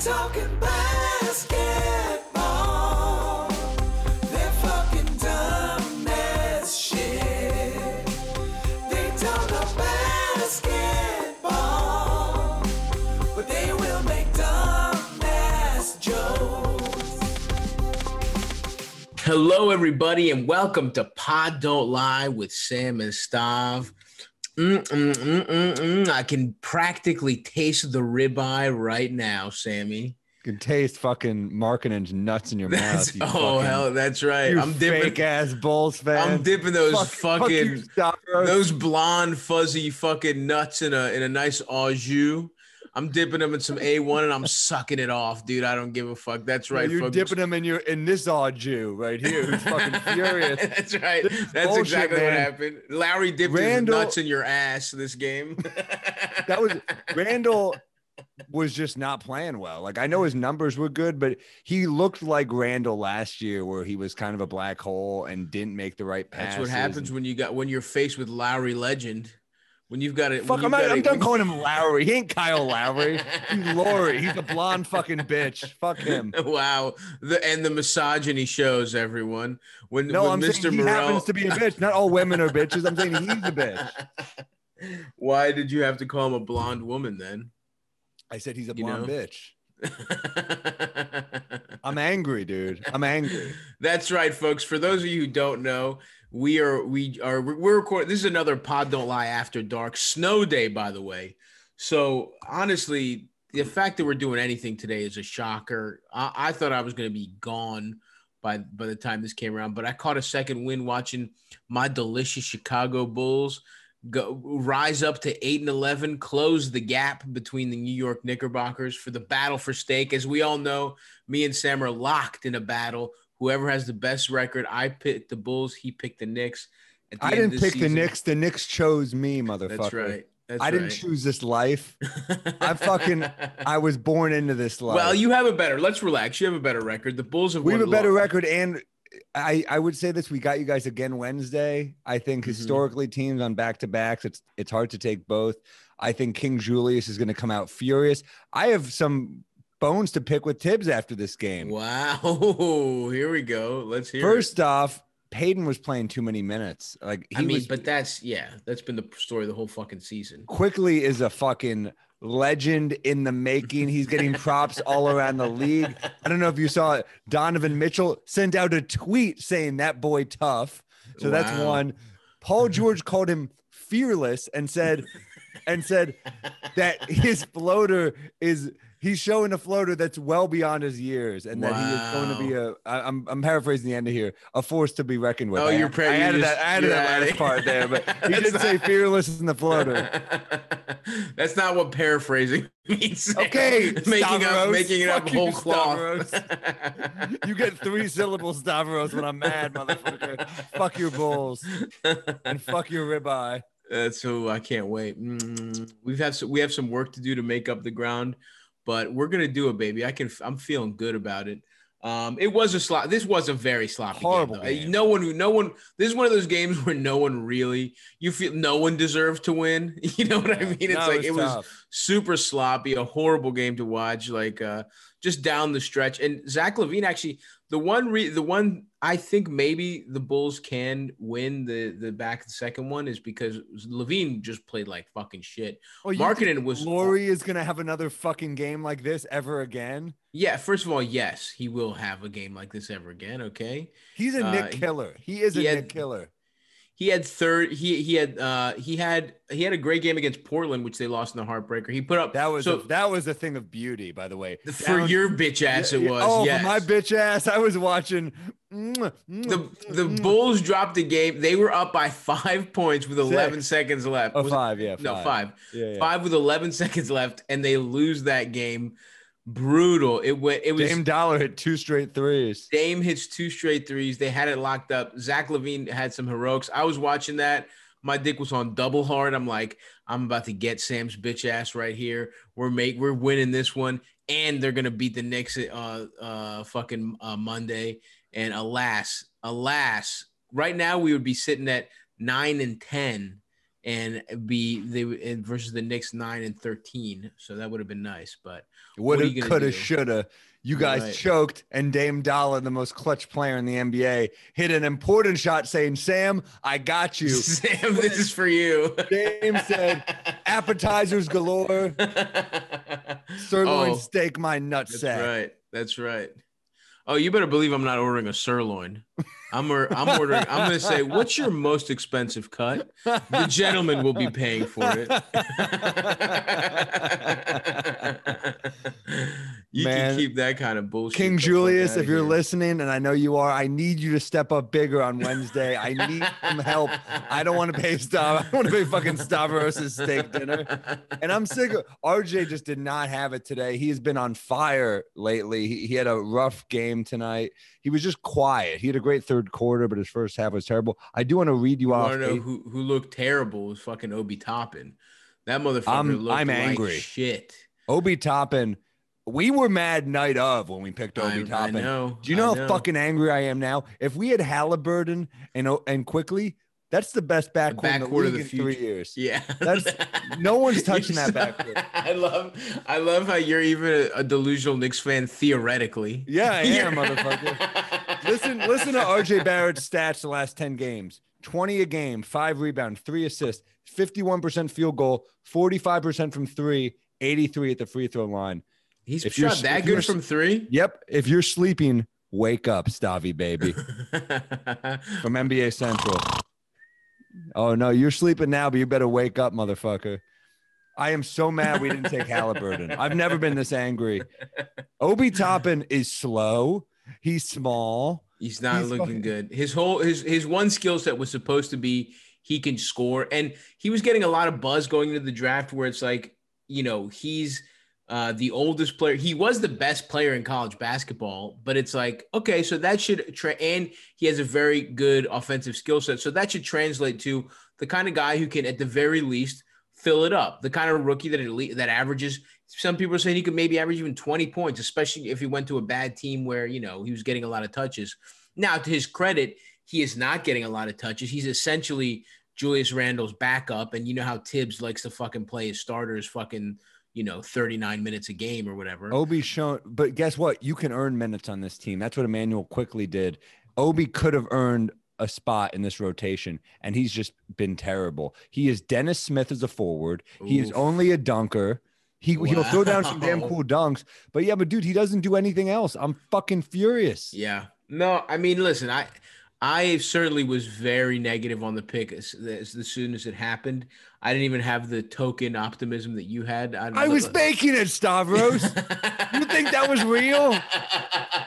talking basketball. They're fucking dumb as shit. They talk about basketball, but they will make dumb ass jokes. Hello, everybody, and welcome to Pod Don't Lie with Sam and Stav. I can practically taste the ribeye right now, Sammy. You can taste fucking Markkinen's nuts in your mouth. Hell, that's right. I'm dipping fake ass Bulls fan. I'm dipping those those blonde fuzzy fucking nuts in a nice au jus. I'm dipping them in some A1 and I'm sucking it off, dude. I don't give a fuck. That's right. You're folks. dipping them in this au jus right here. Who's fucking furious. That's right. That's bullshit, exactly man. what happened. Larry dipped his nuts in your ass this game. Randall was just not playing well. Like, I know his numbers were good, but he looked like Randall last year, where he was kind of a black hole and didn't make the right passes. That's what happens when you're faced with Lowry legend. When you've got it. Fuck, I'm done calling him Lowry. He ain't Kyle Lowry. He's Lowry. He's a blonde fucking bitch. Fuck him. Wow. The misogyny shows, everyone. I'm saying he happens to be a bitch. Not all women are bitches. I'm saying he's a bitch. Why did you have to call him a blonde woman then? I said he's a blonde bitch. I'm angry, dude. I'm angry. That's right, folks. For those of you who don't know, we're recording. This is another Pod Don't Lie After Dark snow day, by the way. So honestly, the fact that we're doing anything today is a shocker. I thought I was going to be gone by the time this came around, but I caught a second wind watching my delicious Chicago Bulls rise up to 8-11, close the gap between the New York Knickerbockers for the battle for stake. As we all know, me and Sam are locked in a battle. Whoever has the best record, I picked the Bulls, he picked the Knicks. I didn't pick the Knicks. The Knicks chose me, motherfucker. That's right. I didn't choose this life. I was born into this life. Well, you have a better. Let's relax. You have a better record. The Bulls have. We have a better record, and I would say this: we got you guys again Wednesday. I think historically, teams on back-to-backs, it's hard to take both. I think King Julius is going to come out furious. I have some bones to pick with Tibbs after this game. Wow, here we go. Let's hear. First off, Payton was playing too many minutes. But that's been the story of the whole fucking season. Quickly is a fucking legend in the making. He's getting props all around the league. I don't know if you saw it. Donovan Mitchell sent out a tweet saying that boy tough. So That's one. Paul George called him fearless and said that his floater he's showing a floater that's well beyond his years, and that he is going to be I'm paraphrasing the end of here, a force to be reckoned with. Oh, I added that last part there, but he did say fearless in the floater. That's not what paraphrasing means. Okay, making it up whole cloth. You get 3 syllables, Stavros, when I'm mad, motherfucker. Fuck your Bulls and fuck your ribeye. So I can't wait. We have some work to do to make up the ground, but we're gonna do it, baby. I'm feeling good about it. It was this was a very sloppy horrible game. No one. This is one of those games where no one deserved to win. You know what I mean? It was super sloppy, a horrible game to watch. Just down the stretch. And Zach LaVine actually, the one I think maybe the Bulls can win the second one is because LaVine just played like fucking shit. Well, Markkanen was. Laurie is gonna have another fucking game like this ever again. Yeah, first of all, yes, he will have a game like this ever again. Okay, he's a Nick killer. He is a Nick killer. He had he had a great game against Portland, which they lost in the heartbreaker. He put up that was a thing of beauty, by the way. For your bitch ass, it was. Oh, yes. For my bitch ass, I was watching. The Bulls dropped the game. They were up by 5 points with 11 seconds left. Oh, 5, yeah. No, 5. Yeah. 5 with 11 seconds left, and they lose that game. Brutal. It was. Dame Dollar hit 2 straight threes. Dame hits 2 straight threes. They had it locked up. Zach LaVine had some heroics. I was watching that. My dick was on double hard. I'm like, I'm about to get Sam's bitch ass right here. We're winning this one, and they're gonna beat the Knicks fucking Monday. And alas, right now we would be sitting at 9-10 and versus the Knicks 9-13. So that would have been nice, but woulda, coulda, shoulda. You guys Right. choked, and Dame Dollar, the most clutch player in the NBA, hit an important shot saying, Sam, I got you. Sam, this is for you. Dame said, appetizers galore, sirloin Oh, steak my That's nutsack. right. That's right. Oh, you better believe I'm not ordering a sirloin. I'm ordering. I'm going to say, what's your most expensive cut? The gentleman will be paying for it. You Man, can keep that kind of bullshit. King the fuck Julius, outta if you're here. listening, and I know you are, I need you to step up bigger on Wednesday. I need some help. I don't want to pay I don't want to pay fucking Stavros' steak dinner. And I'm sick of RJ just did not have it today. He has been on fire lately. He had a rough game tonight. He was just quiet. He had a great third quarter, but his first half was terrible. I do want to read you You off. want to know who looked terrible was fucking Obi Toppin. That motherfucker looked I'm like angry. shit. Obi Toppin. We were mad night of when we picked Obi I Toppin. know. Do you know I how fucking angry I am now? If we had Halliburton and Quickly, that's the best backcourt in the backcourt of league the in 3 future. years. Yeah, That's no one's touching that backcourt. I love how you're even a delusional Knicks fan theoretically. Yeah, I am, motherfucker. Listen to RJ Barrett's stats the last 10 games. 20 a game, 5 rebounds, 3 assists, 51% field goal, 45% from 3, 83 at the free throw line. He's If shot that good from 3. Yep. If you're sleeping, wake up, Stavi, baby. From NBA Central. Oh, no, you're sleeping now, but you better wake up, motherfucker. I am so mad we didn't take Halliburton. I've never been this angry. Obi Toppin is slow. He's small. He's not He's looking fucking- good. His one skill set was supposed to be he can score, and he was getting a lot of buzz going into the draft where it's like, you know, he's the oldest player. He was the best player in college basketball, but it's like, okay, so that should and he has a very good offensive skill set, so that should translate to the kind of guy who can, at the very least, fill it up. The kind of rookie that averages. Some people are saying he could maybe average even 20 points, especially if he went to a bad team where, you know, he was getting a lot of touches. Now, to his credit, he is not getting a lot of touches. He's essentially Julius Randle's backup, and you know how Tibbs likes to fucking play his starters fucking, you know, 39 minutes a game or whatever. Obi's shown, but guess what? You can earn minutes on this team. That's what Emmanuel quickly did. Obi could have earned a spot in this rotation, and he's just been terrible. He is Dennis Smith as a forward. He is Oof. only a dunker. He'll throw down some damn Wow. cool dunks, but yeah, but dude, he doesn't do anything else. I'm fucking furious. Yeah. No, I mean, listen, I certainly was very negative on the pick as soon as it happened. I didn't even have the token optimism that you had. I was faking it, Stavros. You think that was real?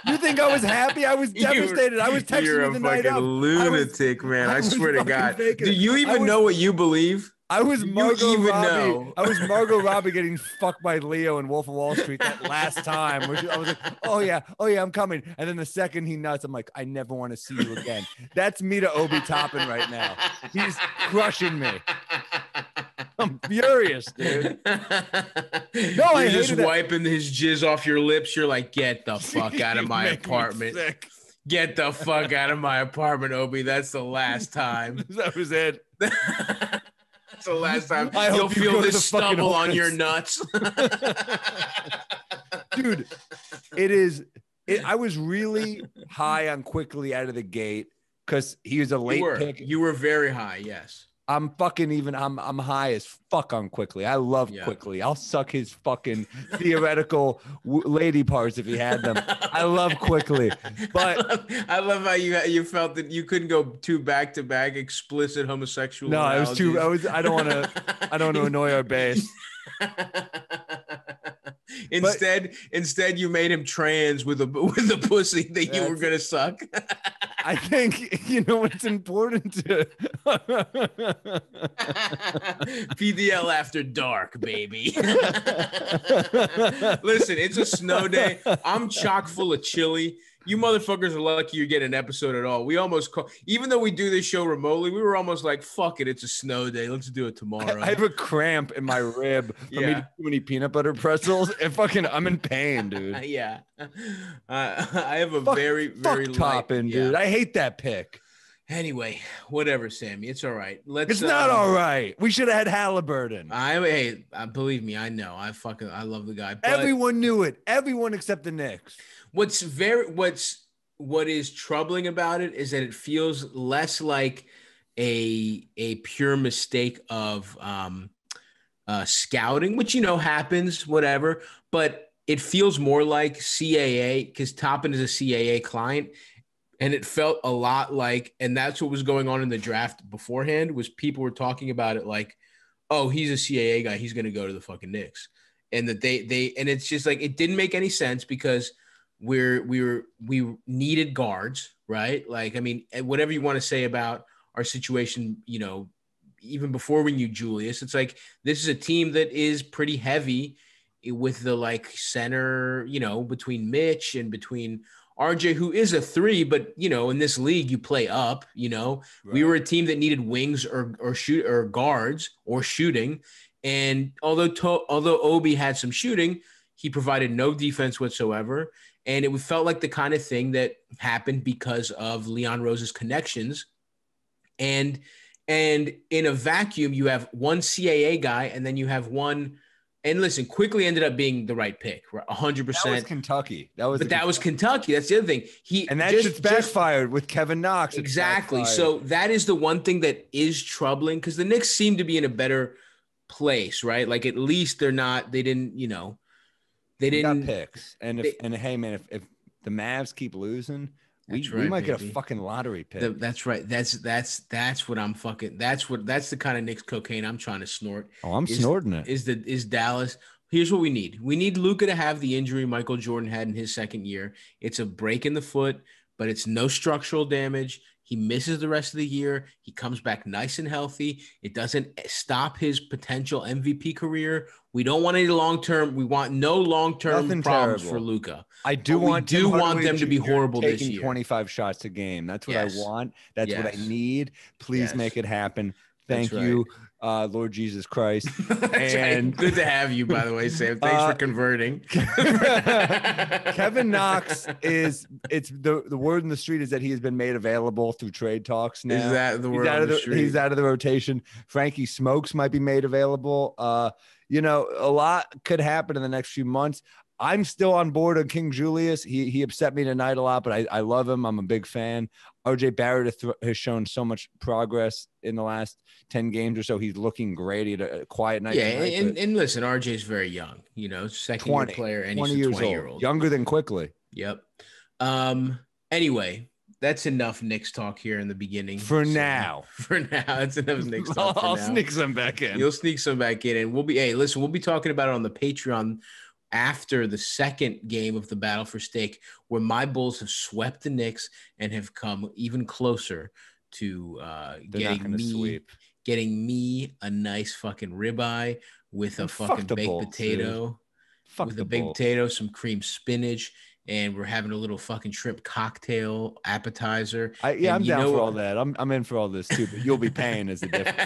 You think I was happy? I was devastated. I was texting You're you a the night fucking of. lunatic, man. I was swear to fucking God. faking Do it. you I even was- know what you believe? I was Do you Margot even Robbie. know? I was Margot Robbie getting fucked by Leo in Wolf of Wall Street that last time. I was like, oh yeah, I'm coming. And then the second he nuts, I'm like, I never want to see you again. That's me to Obi Toppin right now. He's crushing me. I'm furious, dude. No, I you're just hated it. wiping his jizz off your lips. You're like, get the fuck out of my You make me apartment. sick. Get the fuck out of my apartment, Obi. That's the last time. That was it. That's the last time I you'll hope you feel go to this the fucking stubble on your Hornets. nuts. Dude, I was really high on Quickly out of the gate because he was a late pick. You were very high, yes. I'm high as fuck on Quickly. I love Yeah. Quickly. I'll suck his fucking theoretical lady parts if he had them. I love Quickly, but I love how you felt that you couldn't go two back-to-back explicit homosexual. no, I was too. I don't want to annoy our base. Instead, you made him trans with a pussy that you were gonna suck. I think you know what's important to. PDL after dark, baby. Listen, it's a snow day. I'm chock full of chili. You motherfuckers are lucky you're getting an episode at all. We almost even though we do this show remotely, we were almost like, fuck it, it's a snow day. Let's do it tomorrow. I have a cramp in my rib from Yeah. eating too many peanut butter pretzels. I'm in pain, dude. Yeah. I have a Fuck- very, very Fuck light- Toppin, yeah. dude. I hate that pick. Anyway, whatever, Sammy. It's all right. It's not all right. We should have had Halliburton. Believe me, I know. I love the guy. But Everyone knew it. Everyone except the Knicks. what is troubling about it is that it feels less like a pure mistake of scouting, which happens, whatever. But it feels more like CAA because Toppin is a CAA client. And it felt a lot like, and that's what was going on in the draft beforehand, was people were talking about it like, oh, he's a CAA guy, he's going to go to the fucking Knicks. And that and it's just like, it didn't make any sense because we needed guards, right? Like, I mean, whatever you want to say about our situation, even before we knew Julius, it's like, this is a team that is pretty heavy with the like center, between Mitch and between RJ, who is a 3, but in this league you play up. Right. We were a team that needed wings or shoot or guards or shooting, and although Obi had some shooting, he provided no defense whatsoever, and it felt like the kind of thing that happened because of Leon Rose's connections, and in a vacuum you have one CAA guy, and then you have one. And listen, quickly ended up being the right pick, 100%. That was Kentucky. That was Kentucky. That's the other thing. Just backfired with Kevin Knox. Exactly. So that is the one thing that is troubling because the Knicks seem to be in a better place, right? Like at least they didn't got picks. And hey man, if the Mavs keep losing, we might get a fucking lottery pick. That's right. That's what I'm fucking. That's the kind of Knicks cocaine I'm trying to snort. Oh, I'm snorting it. Is Dallas? Here's what we need. We need Luka to have the injury Michael Jordan had in his second year. It's a break in the foot, but it's no structural damage. He misses the rest of the year. He comes back nice and healthy. It doesn't stop his potential MVP career. We don't want any long-term. We want no long-term problems for Luka. I do want them to be horrible this year. 25 shots a game. That's what I want. That's what I need. Please make it happen. Thank you, Lord Jesus Christ. And good to have you, by the way, Sam. Thanks for converting. Kevin Knox the word in the street is that he has been made available through trade talks now. Is that the word on the street? He's out of the rotation. Frankie Smokes might be made available. A lot could happen in the next few months. I'm still on board on King Julius. He upset me tonight a lot, but I love him. I'm a big fan. RJ Barrett has shown so much progress in the last 10 games or so. He's looking great. He had a quiet night. Yeah, and listen, RJ is very young, second-year player, and he's a 20-year-old. Younger than Quickly. Yep. Anyway, that's enough Knicks talk here in the beginning. For now, that's enough Knicks talk. I'll sneak some back in. You'll sneak some back in, and we'll be talking about it on the Patreon after the second game of the battle for steak, where my Bulls have swept the Knicks and have come even closer to getting me a nice fucking ribeye with a fucking baked Bulls, potato, some cream spinach, and we're having a little fucking shrimp cocktail appetizer. I'm down for all that. I'm in for all this too, but you'll be paying as a difference.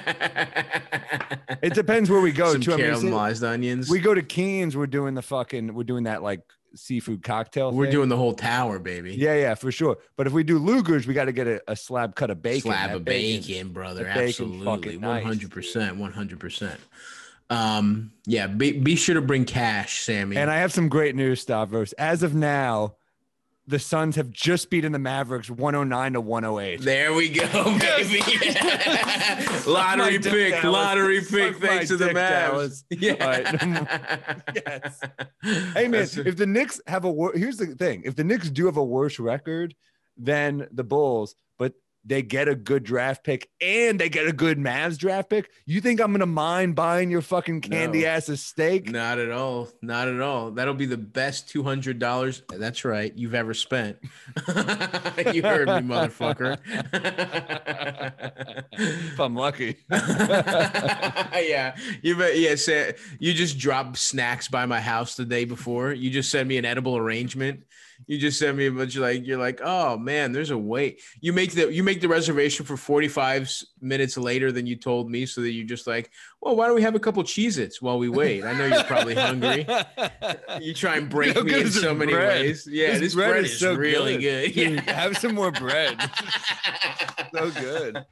It depends where we go. Some caramelized onions. We go to Keen's. We're doing that like seafood cocktail. We're doing the whole tower, baby. Yeah, for sure. But if we do Luger's, we got to get a slab cut of bacon. Bacon, brother. Absolutely. 100%. Be sure to bring cash, Sammy. And I have some great news, Stavros. As of now, the Suns have just beaten the Mavericks 109-108. There we go, baby. Lottery pick. Thanks to the Mavs. Yes. Hey man, if the Knicks have here's the thing: if the Knicks do have a worse record than the Bulls, but they get a good draft pick and they get a good Mavs draft pick, you think I'm gonna mind buying your fucking candy ass steak? Not at all. That'll be the best $200. That's right, you've ever spent. You heard me, motherfucker. If I'm lucky. Yeah, you bet. Yeah, you just dropped snacks by my house the day before. You just sent me an edible arrangement. You just sent me a bunch of you're like, oh man, there's a way. You make make the reservation for 45 minutes later than you told me, so that you're just like, well, why don't we have a couple Cheez-Its while we wait? I know you're probably hungry. You try and break How me good in is this so many bread? ways. Yeah, this bread is so really good. Dude, Yeah. have some more bread. So good.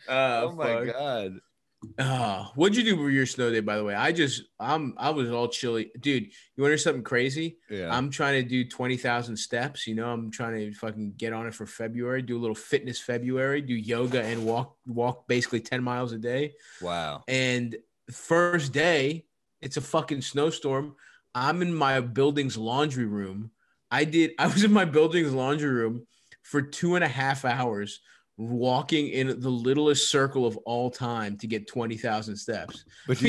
Oh my fuck. God. What'd you do for your snow day, by the way? I was all chilly. Dude, you want to hear something crazy? Yeah. I'm trying to do 20,000 steps. You know, I'm trying to fucking get on it for February, do a little fitness February, do yoga and walk basically 10 miles a day. Wow. And first day, it's a fucking snowstorm. I'm in my building's laundry room. I was in my building's laundry room for 2.5 hours, walking in the littlest circle of all time to get 20,000 steps. But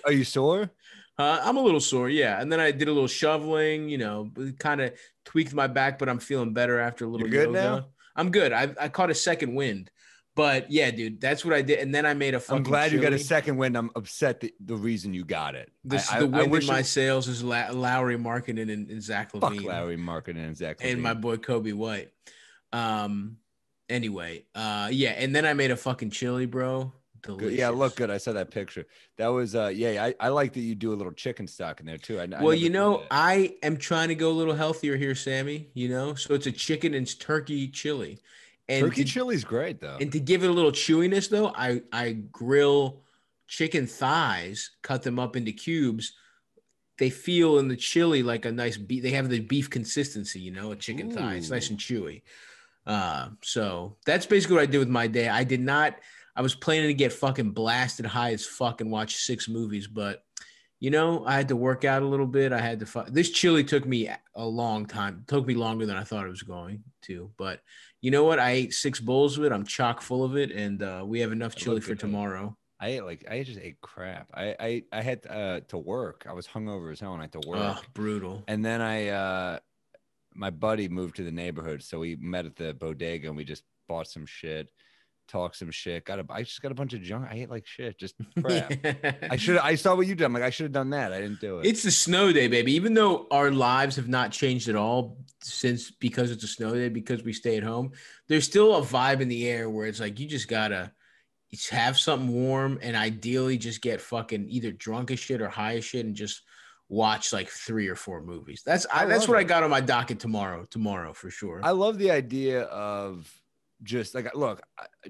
are you sore? I'm a little sore, yeah. And then I did a little shoveling, you know, kind of tweaked my back, but I'm feeling better after a little You're good yoga. now? I'm good. I caught a second wind. But yeah, dude, that's what I did. And then I made a fucking I'm glad you got a chili. second wind. I'm upset that the reason you got it. The wind in my sails is Lowry Markkinen and Zach Levine. Fuck Lowry Markkinen and Zach Levine. And my boy Kobe White. Anyway, yeah, and then I made a fucking chili, bro. Delicious. Yeah, look good. I saw that picture. That was I like that you do a little chicken stock in there too. I am trying to go a little healthier here, Sammy, you know? So it's a chicken and turkey chili. And turkey chili's great though. And to give it a little chewiness though, I grill chicken thighs, cut them up into cubes. They feel in the chili like a nice beef. They have the beef consistency, you know, a chicken thigh. It's nice and chewy. So that's basically what I did with my day. I was planning to get fucking blasted high as fuck and watch 6 movies, but you know, I had to work out a little bit. I had to this chili took me a long time. It took me longer than I thought it was going to, but you know what? I ate 6 bowls of it. I'm chock full of it. And we have enough chili for tomorrow. I just ate crap. I had to work. I was hungover as hell and I had to work. Oh, brutal. And then my buddy moved to the neighborhood, so we met at the bodega and we just bought some shit, talked some shit. I just got a bunch of junk. I ate like shit, just crap. I saw what you did. I'm like, I should have done that. I didn't do it. It's the snow day, baby. Even though our lives have not changed at all because it's a snow day, because we stay at home, there's still a vibe in the air where it's like you just gotta have something warm and ideally just get fucking either drunk as shit or high as shit and just watch like 3 or 4 movies. That's what I got on my docket tomorrow for sure. I love the idea of just like, look,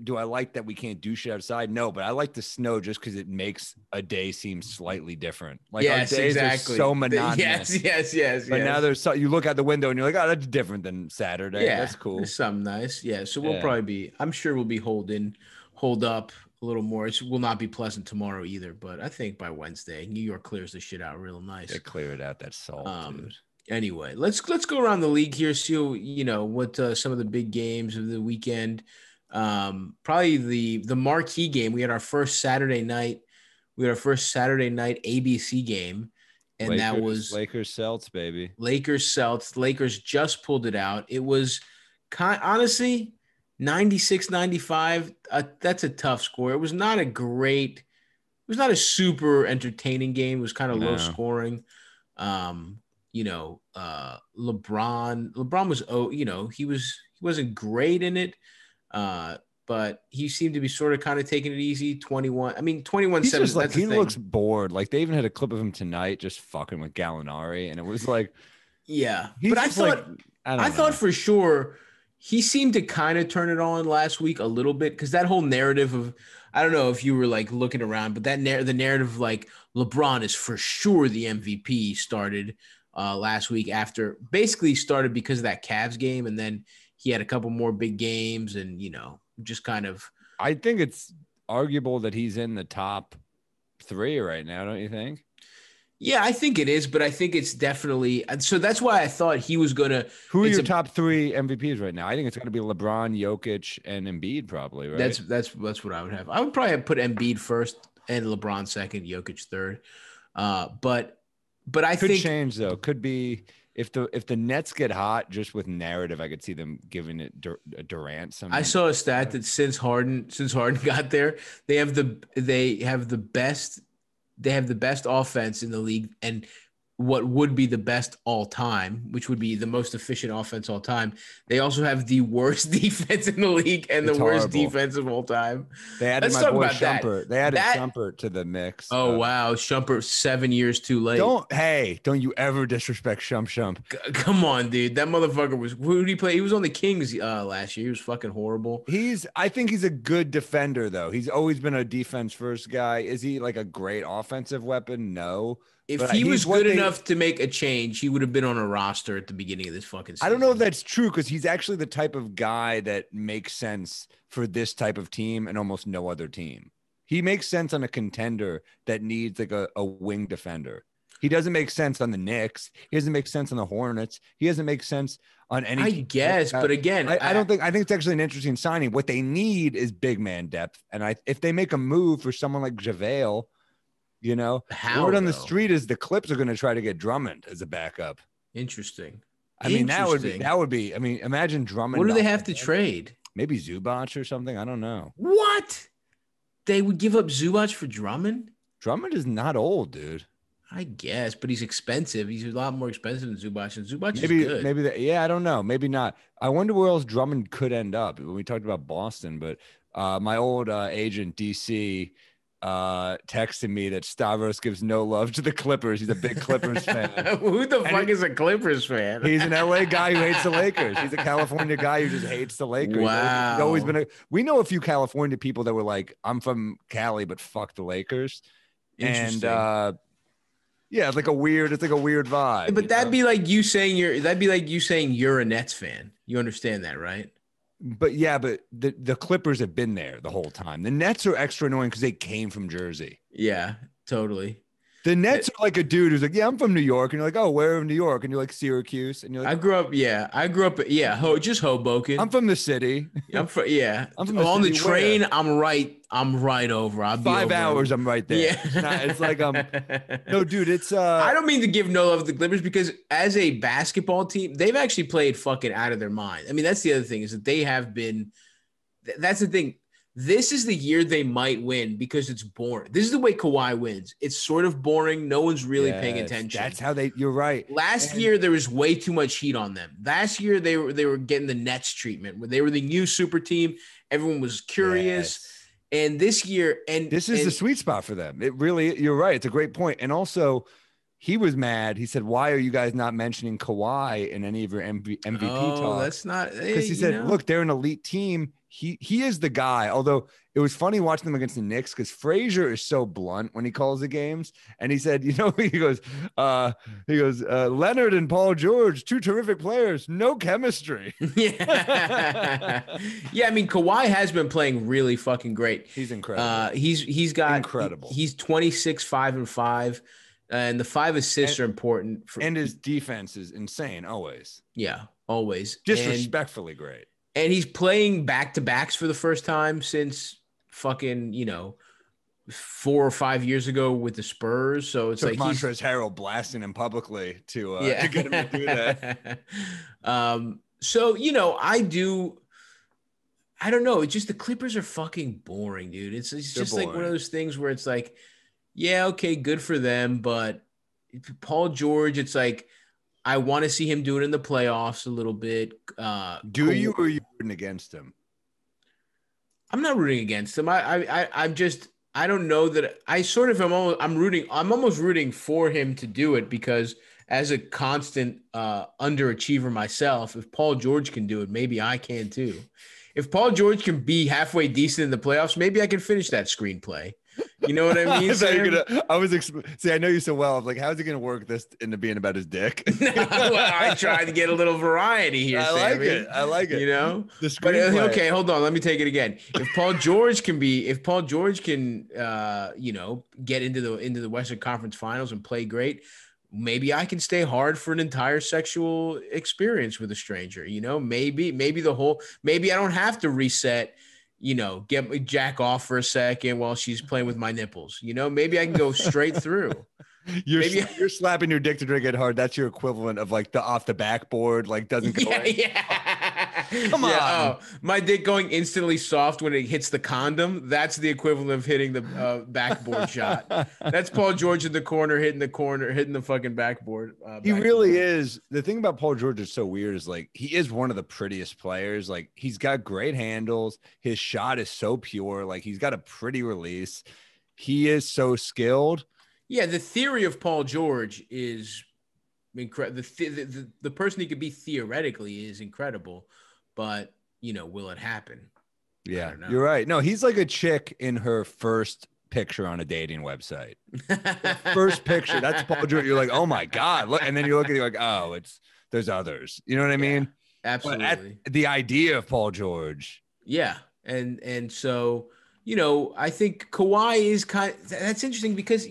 do I like that we can't do shit outside? No, but I like the snow just because it makes a day seem slightly different. Like yes, our days exactly. are so monotonous. Yes. But now you look out the window and you're like, oh, that's different than Saturday. Yeah, that's cool. There's something nice. Yeah, so we'll probably be. I'm sure we'll be hold up a little more. It will not be pleasant tomorrow either, but I think by Wednesday, New York clears the shit out real nice. They clear it out. That salt. Dude. Anyway, let's go around the league here, see what some of the big games of the weekend. Probably the marquee game. We had our first Saturday night ABC game, and that was Lakers Celtics, baby. Lakers Celtics. Lakers just pulled it out. It was honestly 96-95. That's a tough score. It was not a super entertaining game. It was kind of low scoring. LeBron was, he wasn't great in it. But he seemed to be sort of kind of taking it easy. 21-7. He looks bored. Like they even had a clip of him tonight just fucking with Gallinari. And it was like, yeah, but I thought for sure he seemed to kind of turn it on last week a little bit. Cause that whole narrative of, I don't know if you were like looking around, but the narrative of like LeBron is for sure the MVP started last week basically started because of that Cavs game. And then he had a couple more big games and, just kind of. I think it's arguable that he's in the top 3 right now. Don't you think? Yeah, I think it is, but I think it's definitely. So that's why I thought he was going to. Who are your top 3 MVPs right now? I think it's going to be LeBron, Jokic, and Embiid probably, right? That's what I would have. I would probably have put Embiid first and LeBron second, Jokic third. But I think. Could change though. Could be. If the Nets get hot, just with narrative, I could see them giving it Durant. I saw a stat that since Harden got there, they have the best offense in the league, and what would be the best all time, which would be the most efficient offense all time. They also have the worst defense in the league and It's the worst horrible. defense of all time. They added Let's my talk boy about that. Shumpert. They added Shumpert to the mix. Oh, wow. Shumpert 7 years too late. Don't you ever disrespect Shump. Come on, dude. That motherfucker was, who did he play? He was on the Kings last year. He was fucking horrible. I think he's a good defender, though. He's always been a defense first guy. Is he like a great offensive weapon? No. If he was good enough to make a change, he would have been on a roster at the beginning of this fucking season. I don't know if that's true, because he's actually the type of guy that makes sense for this type of team and almost no other team. He makes sense on a contender that needs like a wing defender. He doesn't make sense on the Knicks. He doesn't make sense on the Hornets. He doesn't make sense on any. I guess, but again, I think it's actually an interesting signing. What they need is big man depth, and if they make a move for someone like JaVale, you know, word on the street is the Clips are going to try to get Drummond as a backup. Interesting. I mean, that would be. I mean, imagine Drummond. What do they have to trade? Maybe Zubac or something. I don't know. What? They would give up Zubac for Drummond? Drummond is not old, dude. I guess, but he's expensive. He's a lot more expensive than Zubac, and Zubac is good. I don't know. Maybe not. I wonder where else Drummond could end up. When we talked about Boston, but my old agent DC texted me that Stavros gives no love to the Clippers. He's a big Clippers fan. Who the fuck is a Clippers fan? He's an LA guy who hates the Lakers. He's a California guy who just hates the Lakers. Wow. He's always been we know a few California people that were like, I'm from Cali, but fuck the Lakers. And yeah, it's like a weird vibe. But that'd be like you saying you're a Nets fan. You understand that, right? But the Clippers have been there the whole time. The Nets are extra annoying because they came from Jersey. Yeah, totally. The Nets are like a dude who's like, yeah, I'm from New York. And you're like, oh, where in New York? And you're like, Syracuse. And you're like, I grew up, just Hoboken. I'm from the city. I'm from on the train. Where? I'm right over. I'll 5 hours. I'm right there. Yeah. It's like, no, dude, it's, I don't mean to give no love to the Clippers, because as a basketball team, they've actually played fucking out of their mind. I mean, that's the other thing, is that they have been, that's the thing. This is the year they might win because it's boring. This is the way Kawhi wins. It's sort of boring. No one's really paying attention. That's how you're right. Last year, there was way too much heat on them. Last year, they were getting the Nets treatment, where they were the new super team. Everyone was curious. Yes. And this year, this is the sweet spot for them. It really, you're right. It's a great point. And also, he was mad. He said, why are you guys not mentioning Kawhi in any of your MVP talk? That's not, because he said, look, they're an elite team. He is the guy. Although it was funny watching them against the Knicks, because Frazier is so blunt when he calls the games. And he said, he goes, Leonard and Paul George, two terrific players, no chemistry. Yeah. Yeah. I mean, Kawhi has been playing really fucking great. He's incredible. He's got incredible. He's 26, 5-5. And the 5 assists are important. And his defense is insane, always. Yeah, always. Disrespectfully great. And he's playing back-to-backs for the first time since fucking, 4 or 5 years ago with the Spurs. So it's like Montrezl Harrell blasting him publicly to get him to do that. So, I don't know. It's just the Clippers are fucking boring, dude. It's just boring. Like one of those things where it's like, yeah, okay, good for them. But Paul George, it's like, I want to see him do it in the playoffs a little bit. Do you, or are you rooting against him? I'm not rooting against him. I'm just, I don't know that I sort of am. I'm almost rooting for him to do it, because as a constant underachiever myself, if Paul George can do it, maybe I can too. If Paul George can be halfway decent in the playoffs, maybe I can finish that screenplay. You know what I mean? I know you so well. I'm like, how's he going to work this into being about his dick? Well, I tried to get a a variety here. I like it. The screenplay. Okay, hold on. Let me take it again. If Paul George can get into the Western Conference Finals and play great, maybe I can stay hard for an entire sexual experience with a stranger. Maybe I don't have to reset. Get me jack off for a second while she's playing with my nipples. Maybe I can go straight through. You're slapping your dick to drink it hard. That's your equivalent of like the off the backboard, like doesn't go. Yeah. Come on. Oh, my dick going instantly soft when it hits the condom. That's the equivalent of hitting the backboard shot. That's Paul George in the corner, hitting the fucking backboard. He really is. The thing about Paul George is so weird is like he is one of the prettiest players. Like he's got great handles. His shot is so pure. Like he's got a pretty release. He is so skilled. Yeah, the theory of Paul George is incredible. The person he could be theoretically is incredible, but will it happen? Yeah, you're right. No, he's like a chick in her first picture on a dating website. First picture, that's Paul George. You're like, oh my god, look, and then you look at it like, oh, there's others. You know what I mean? Absolutely. The idea of Paul George. Yeah, and so I think Kawhi is that's interesting because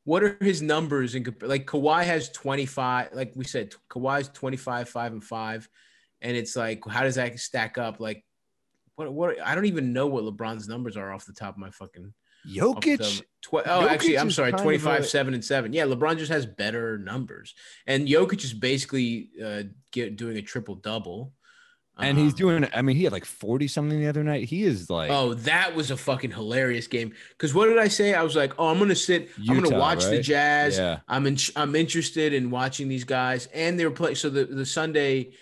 what are his numbers like Kawhi has 25, like we said, Kawhi's 25, 5-5, and it's like how does that stack up? Like what I don't even know what LeBron's numbers are off the top of my fucking Jokic. Actually, I'm sorry, 25, 7-7. Yeah, LeBron just has better numbers, and Jokic is basically doing a triple double. And he's doing, I mean, he had like 40 something the other night. He is like, oh, that was a fucking hilarious game. Because what did I say? I was like, oh, I'm going to watch the Jazz. Yeah. I'm interested in watching these guys. And they were playing. So the Sunday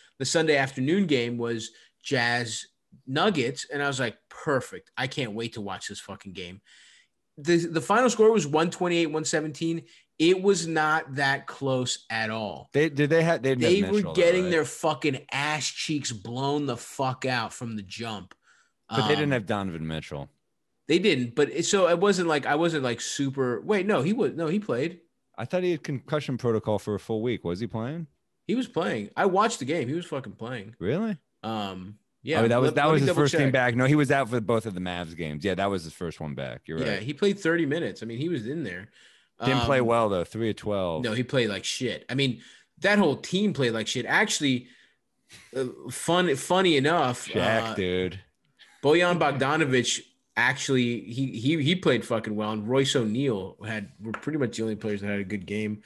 afternoon game was Jazz Nuggets. And I was like, perfect. I can't wait to watch this fucking game. The final score was 128-117. It was not that close at all. They were getting their fucking ass cheeks blown the fuck out from the jump. But they didn't have Donovan Mitchell. They didn't, but it wasn't like I wasn't like super. Wait, no, he played. I thought he had concussion protocol for a full week. Was he playing? He was playing. I watched the game. He was fucking playing. Really? Yeah. Oh, that was his first game back. No, he was out for both of the Mavs games. Yeah, that was his first one back. You're right. Yeah, he played 30 minutes. I mean, he was in there. Didn't play well though. 3 of 12. No, he played like shit. I mean, that whole team played like shit. Actually, funny enough, dude. Bojan Bogdanovic actually he played fucking well, and Royce O'Neal were pretty much the only players that had a good game.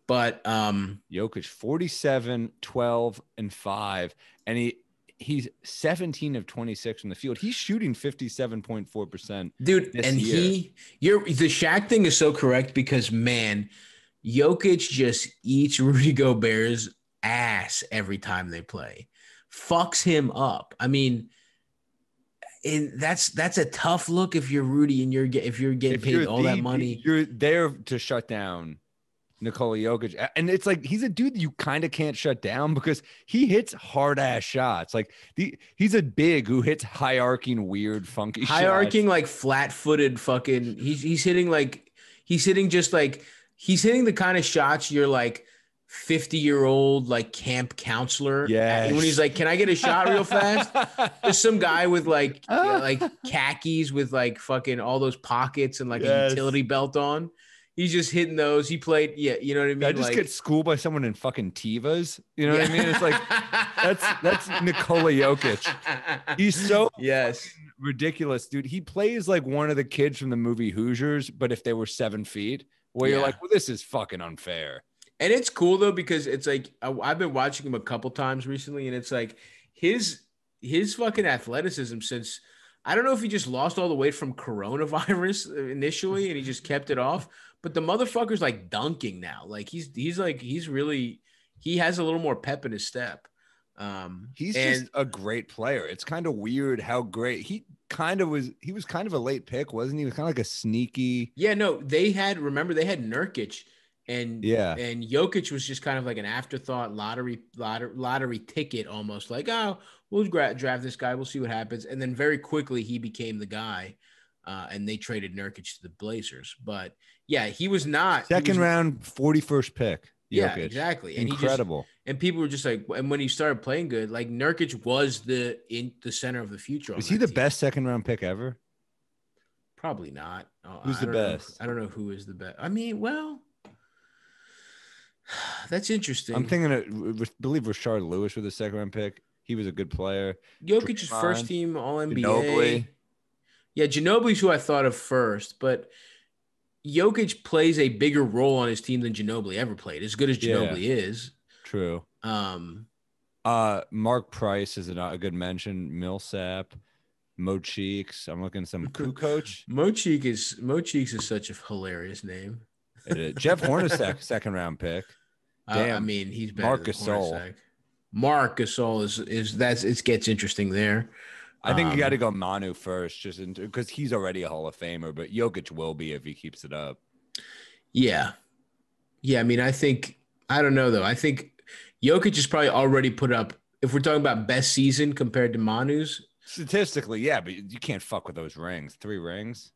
But Jokic 47, 12, and 5, and he's 17 of 26 from the field. He's shooting 57.4%. Dude, and the Shaq thing is so correct because, man, Jokic just eats Rudy Gobert's ass every time they play. Fucks him up. I mean, and that's a tough look if you're Rudy and if you're getting paid all that money. You're there to shut down Nikola Jokic. And it's like he's a dude you kind of can't shut down because he hits hard ass shots. Like he's a big who hits high arcing, weird, funky shots. Like flat-footed fucking he's hitting the kind of shots you're like 50-year-old like camp counselor. Yeah. When he's like, can I get a shot real fast? There's some guy with like khakis with like fucking all those pockets and like a utility belt on. He's just hitting those. He played, you know what I mean? I just get schooled by someone in fucking Tevas. You know what I mean? It's like that's Nikola Jokic. He's so ridiculous, dude. He plays like one of the kids from the movie Hoosiers, but if they were 7 feet, where you're like, well, this is fucking unfair. And it's cool though because it's like I've been watching him a couple times recently, and it's like his fucking athleticism since. I don't know if he just lost all the weight from coronavirus initially and he just kept it off, but the motherfucker's like dunking now. Like he has a little more pep in his step. He's just a great player. It's kind of weird how great he was kind of a late pick, wasn't he? He was kind of like a sneaky. Yeah, no, they had Nurkic and Jokic was just kind of like an afterthought lottery ticket almost like, oh, we'll draft this guy. We'll see what happens. And then very quickly he became the guy and they traded Nurkic to the Blazers. But yeah, he was not. Second round, 41st pick. Jokic. Yeah, exactly. And incredible. And people were just like, and when he started playing good, like Nurkic was the center of the future. Is he the best second round pick ever? Probably not. Who's the best? I don't know who is the best. I mean, well, that's interesting. I'm thinking I believe Rashard Lewis was the second round pick. He was a good player. Jokic's first team All NBA. Ginobili. Yeah, Ginobili's who I thought of first, but Jokic plays a bigger role on his team than Ginobili ever played. As good as Ginobili is. True. Mark Price is a good mention. Millsap, Mo Cheeks. I'm looking at some Kukoc. Mo Cheeks is such a hilarious name. Jeff Hornacek, second round pick. Damn. I mean, he's better Marc than Gasol. Hornacek. Marc Gasol is it gets interesting there. I think you got to go Manu first, just because he's already a Hall of Famer, but Jokic will be if he keeps it up. Yeah. I mean, I don't know though. I think Jokic is probably already put up. If we're talking about best season compared to Manu's, statistically, yeah, but you can't fuck with those rings. 3 rings.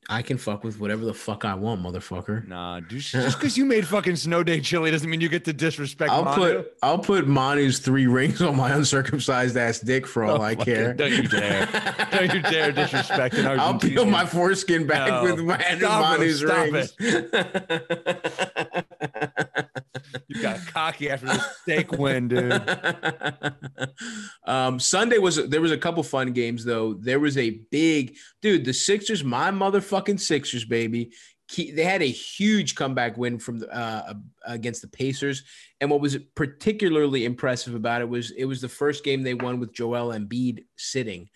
I can fuck with whatever the fuck I want, motherfucker. Nah, just because you made fucking snow day chili doesn't mean you get to disrespect Manu. I'll put Manu's 3 rings on my uncircumcised ass dick for all I care. Don't you dare. Don't you dare disrespect an Argentinian. I'll peel my foreskin back with my Manu's rings. You got cocky after the steak win, dude. Sunday there was a couple fun games though. There was a big dude. The Sixers, my motherfucking Sixers, baby. They had a huge comeback win from against the Pacers. And what was particularly impressive about it was the first game they won with Joel Embiid sitting.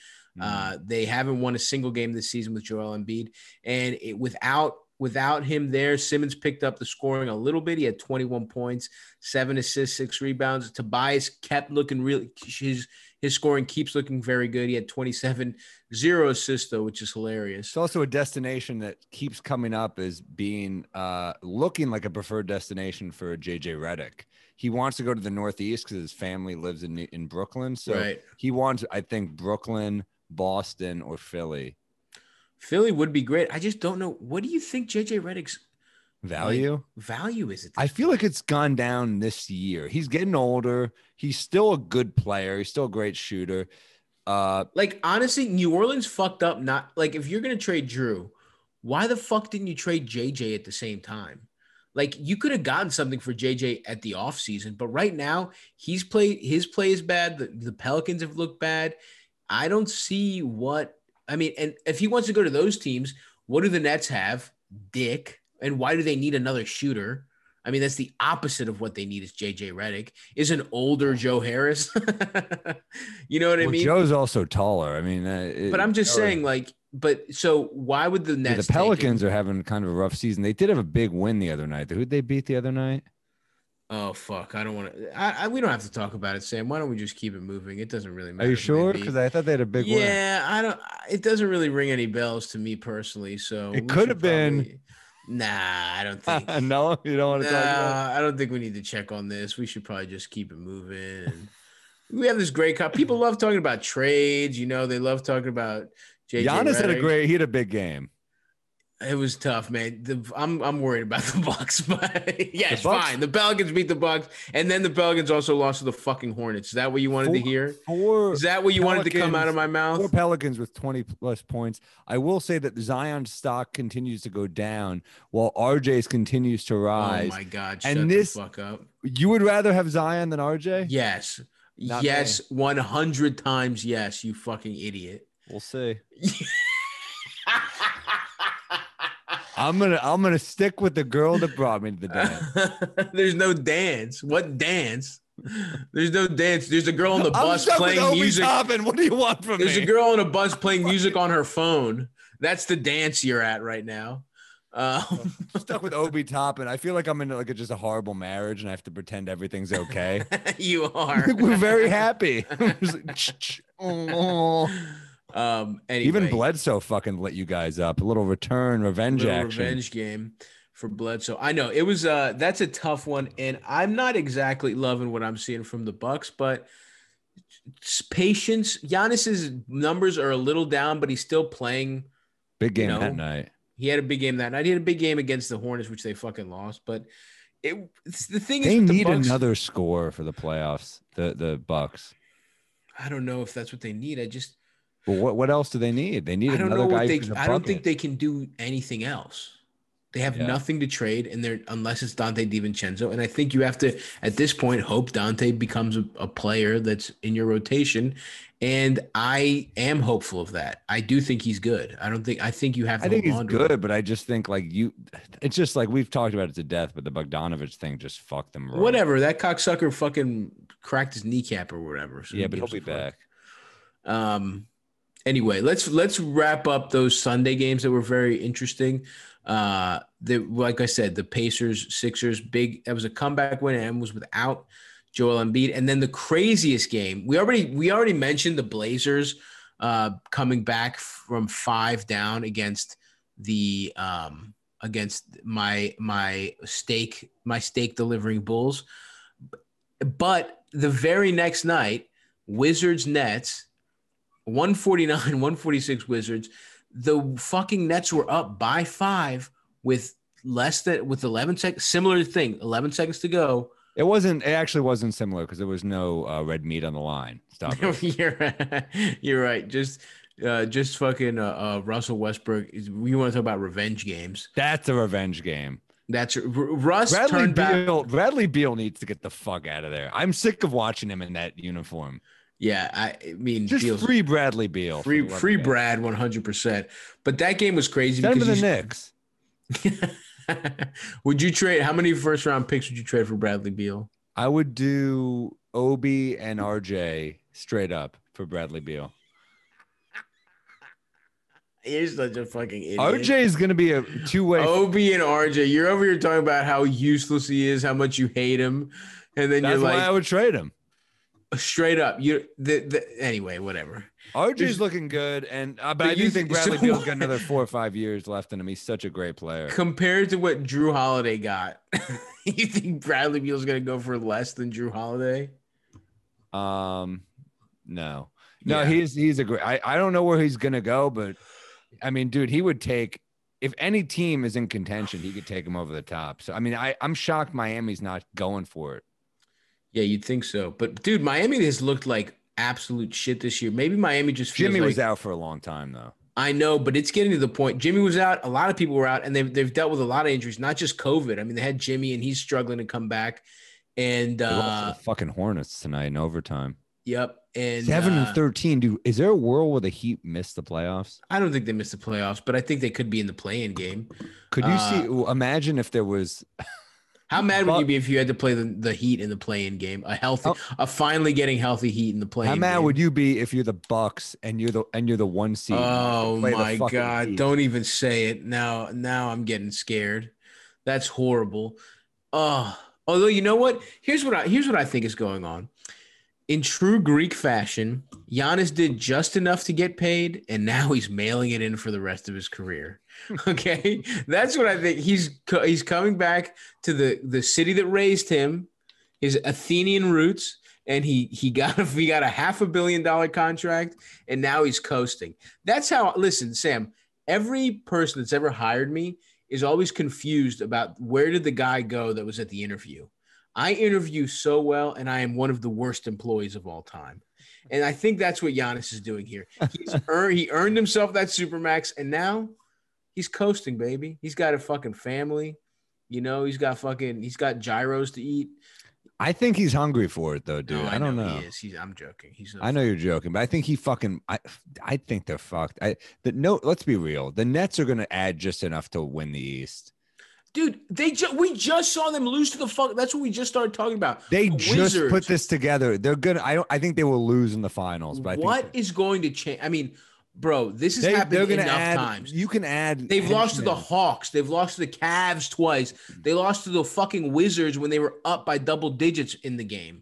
They haven't won a single game this season with Joel Embiid, and without him there, Simmons picked up the scoring a little bit. He had 21 points, 7 assists, 6 rebounds. Tobias kept looking really his scoring keeps looking very good. He had 27, 0 assists though, which is hilarious. It's also a destination that keeps coming up as being looking like a preferred destination for JJ Redick. He wants to go to the Northeast because his family lives in Brooklyn. So he wants, I think, Brooklyn, Boston, or Philly. Philly would be great. I just don't know. What do you think JJ Redick's value is? I feel like it's gone down this year. He's getting older. He's still a good player. He's still a great shooter. Honestly, New Orleans fucked up. Not like if you're gonna trade Drew, why the fuck didn't you trade JJ at the same time? Like you could have gotten something for JJ at the offseason, but right now his play is bad. The Pelicans have looked bad. I don't see what. I mean, and if he wants to go to those teams, what do the Nets have? Dick. And why do they need another shooter? I mean, that's the opposite of what they need is JJ Redick. Is an older Joe Harris. You know what I mean? Joe's also taller. I mean, but I'm just saying, so why would the Nets? The Pelicans are having kind of a rough season. They did have a big win the other night. Who'd they beat the other night? Oh, fuck. I don't want to. We don't have to talk about it, Sam. Why don't we just keep it moving? It doesn't really matter. Are you sure? Because I thought they had a big win. Yeah, it doesn't really ring any bells to me personally. So it could have been. Nah, I don't think. No, you don't want to talk about it? I don't think we need to check on this. We should probably just keep it moving. And we have this great people love talking about trades. They love talking about JJ Giannis Redick. He had a big game. It was tough, man. I'm worried about the Bucks, but yeah, it's fine. The Pelicans beat the Bucks, and then the Pelicans also lost to the fucking Hornets. Is that what you wanted to hear? Is that what you wanted to come out of my mouth? 4 Pelicans with 20 plus points. I will say that Zion's stock continues to go down while RJ's continues to rise. Oh my God! Shut the fuck up. You would rather have Zion than RJ? Yes. Yes, 100 times yes. You fucking idiot. We'll see. I'm gonna stick with the girl that brought me to the dance. There's no dance. What dance? There's no dance. There's a girl on the bus playing music. What do you want from me? There's a girl on a bus playing music on her phone. That's the dance you're at right now. Stuck with Obi Toppin. I feel like I'm in just a horrible marriage and I have to pretend everything's okay. You are. We're very happy. Anyway. Even Bledsoe fucking lit you guys up. A little revenge action. Revenge game for Bledsoe. I know it was that's a tough one, and I'm not exactly loving what I'm seeing from the Bucks, but patience. Giannis's numbers are a little down, but he's still playing. Big game that night. He had a big game that night. He had a big game against the Hornets, which they fucking lost. But it's the thing they is, need another score for the playoffs. The Bucks. I don't know if that's what they need. Well, what else do they need? They need another guy. I don't think they can do anything else. They have nothing to trade, and unless it's Dante DiVincenzo. And I think you have to, at this point, hope Dante becomes a player that's in your rotation. And I am hopeful of that. I do think he's good. I think you have to. I think he's good, but I just think it's just like we've talked about it to death. But the Bogdanovich thing just fucked them. Whatever, that cocksucker fucking cracked his kneecap or whatever. So Yeah, but he'll be back. Anyway, let's wrap up those Sunday games that were very interesting. Like I said, the Pacers, Sixers, that was a comeback win and was without Joel Embiid. And then the craziest game, we already mentioned the Blazers coming back from 5 down against the against my steak delivering Bulls. But the very next night, Wizards Nets, 146 Wizards. The fucking Nets were up by 5 with 11 seconds. Similar thing, 11 seconds to go. It actually wasn't similar because there was no red meat on the line. Stop it. You're right. Just fucking Russell Westbrook. We want to talk about revenge games. That's a revenge game. That's Russ. Bradley Beal needs to get the fuck out of there. I'm sick of watching him in that uniform. Yeah, I mean, just free Bradley Beal. Free Brad, 100%. But that game was crazy. Send him to the Knicks. Would you trade? How many first round picks would you trade for Bradley Beal? I would do Obi and RJ straight up for Bradley Beal. You're such a fucking idiot. RJ is going to be a two-way. Obi and RJ. You're over here talking about how useless he is, how much you hate him, and then that's you're like, why I would trade him. Straight up, anyway, whatever. RJ's looking good, and but I do think Bradley Beal's got another 4 or 5 years left in him. He's such a great player. Compared to what Drew Holiday got, you think Bradley Beal's going to go for less than Drew Holiday? No, yeah. He's a great. I don't know where he's going to go, but I mean, dude, he would take if any team is in contention, he could take him over the top. So I mean, I'm shocked Miami's not going for it. Yeah, you'd think so. But, dude, Miami has looked like absolute shit this year. Maybe Miami just feels Jimmy was out for a long time, though. I know, but it's getting to the point. Jimmy was out. A lot of people were out, and they've dealt with a lot of injuries, not just COVID. I mean, they had Jimmy, and he's struggling to come back. And they lost to the fucking Hornets tonight in overtime. Yep. And 7-13, dude. Is there a world where the Heat missed the playoffs? I don't think they missed the playoffs, but I think they could be in the play-in game. Could you see? Imagine if there was. How mad would you be if you had to play the Heat in the play-in game? A finally getting healthy Heat in the play-in game. How mad would you be if you're the Bucks and you're the 1 seed? Oh my God! Heat. Don't even say it now. Now I'm getting scared. That's horrible. Although you know what? Here's what I think is going on. In true Greek fashion, Giannis did just enough to get paid, and now he's mailing it in for the rest of his career. Okay, that's what I think. He's coming back to the city that raised him, his Athenian roots, and he got a $500 million contract, and now he's coasting. That's how. Listen, Sam. Every person that's ever hired me is always confused about where did the guy go that was at the interview. I interview so well, and I am one of the worst employees of all time. And I think that's what Giannis is doing here. He earned himself that Supermax, and now he's coasting, baby. He's got a fucking family. You know, he's got gyros to eat. I think he's hungry for it, though, dude. No, I don't know. He is. I'm joking. I know you're joking, but I think I think they're fucked. Let's be real. The Nets are going to add just enough to win the East. Dude, we just saw them lose to the fuck. That's what we just started talking about. They just Wizards. Put this together. They're gonna. I think they will lose in the finals. But what is going to change? I mean, bro, this has happened enough times. You can add. They've lost to the Hawks. They've lost to the Cavs twice. They lost to the fucking Wizards when they were up by double digits in the game.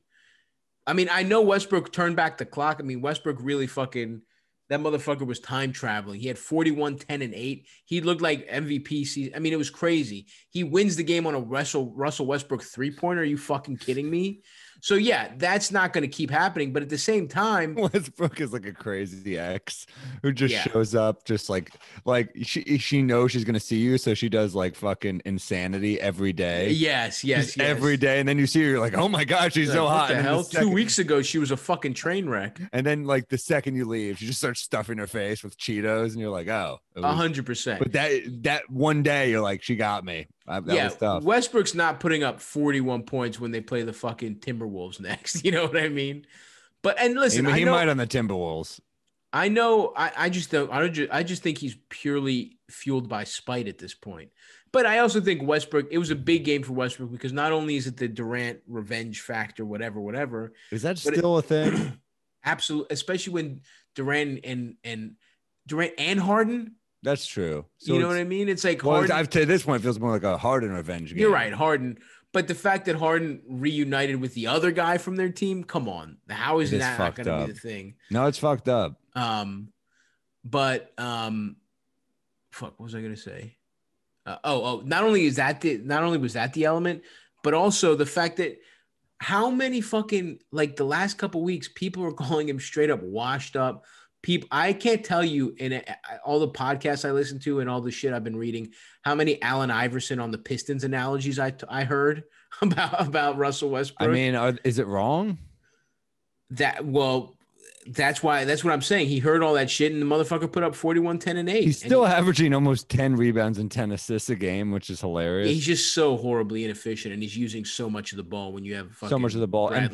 I mean, I know Westbrook turned back the clock. I mean, Westbrook really fucking. That motherfucker was time traveling. He had 41, 10, and 8. He looked like MVP season. I mean, it was crazy. He wins the game on a Russell Westbrook three-pointer. Are you fucking kidding me? So, yeah, that's not going to keep happening. But at the same time, Westbrook is like a crazy ex who just shows up just like she knows she's going to see you. So she does like fucking insanity every day. Yes. Every day. And then you see her, you're like, oh my God, she's so hot. What the hell? 2 weeks ago, she was a fucking train wrap. And then like the second you leave, she just starts stuffing her face with Cheetos. And you're like, oh. 100%. But that one day, you're like, she got me. That was tough. Westbrook's not putting up 41 points when they play the fucking Timberwolves next. You know what I mean? But and listen, he might on the Timberwolves. I know. I just don't. I just think he's purely fueled by spite at this point. But I also think Westbrook. It was a big game for Westbrook because not only is it the Durant revenge factor, whatever. Is that but still a thing? Absolutely, especially when Durant and Harden. That's true. So You know what I mean? It's like Well, Harden. to this point, it feels more like a Harden revenge game. You're right, Harden. But the fact that Harden reunited with the other guy from their team, come on, how is It is that not fucked going to up. be the thing? No, it's fucked up. But fuck, what was I gonna say? Not only was that the element, but also the fact that how many fucking like the last couple weeks, people were calling him straight up washed up. People, I can't tell you in all the podcasts I listen to and all the shit I've been reading, how many Allen Iverson on the Pistons analogies I heard about Russell Westbrook. I mean, is it wrong? That's what I'm saying. He heard all that shit, and the motherfucker put up 41, 10, and 8. He's still averaging almost 10 rebounds and 10 assists a game, which is hilarious. He's just so horribly inefficient, and he's using so much of the ball when you have So much of the ball. Bradley And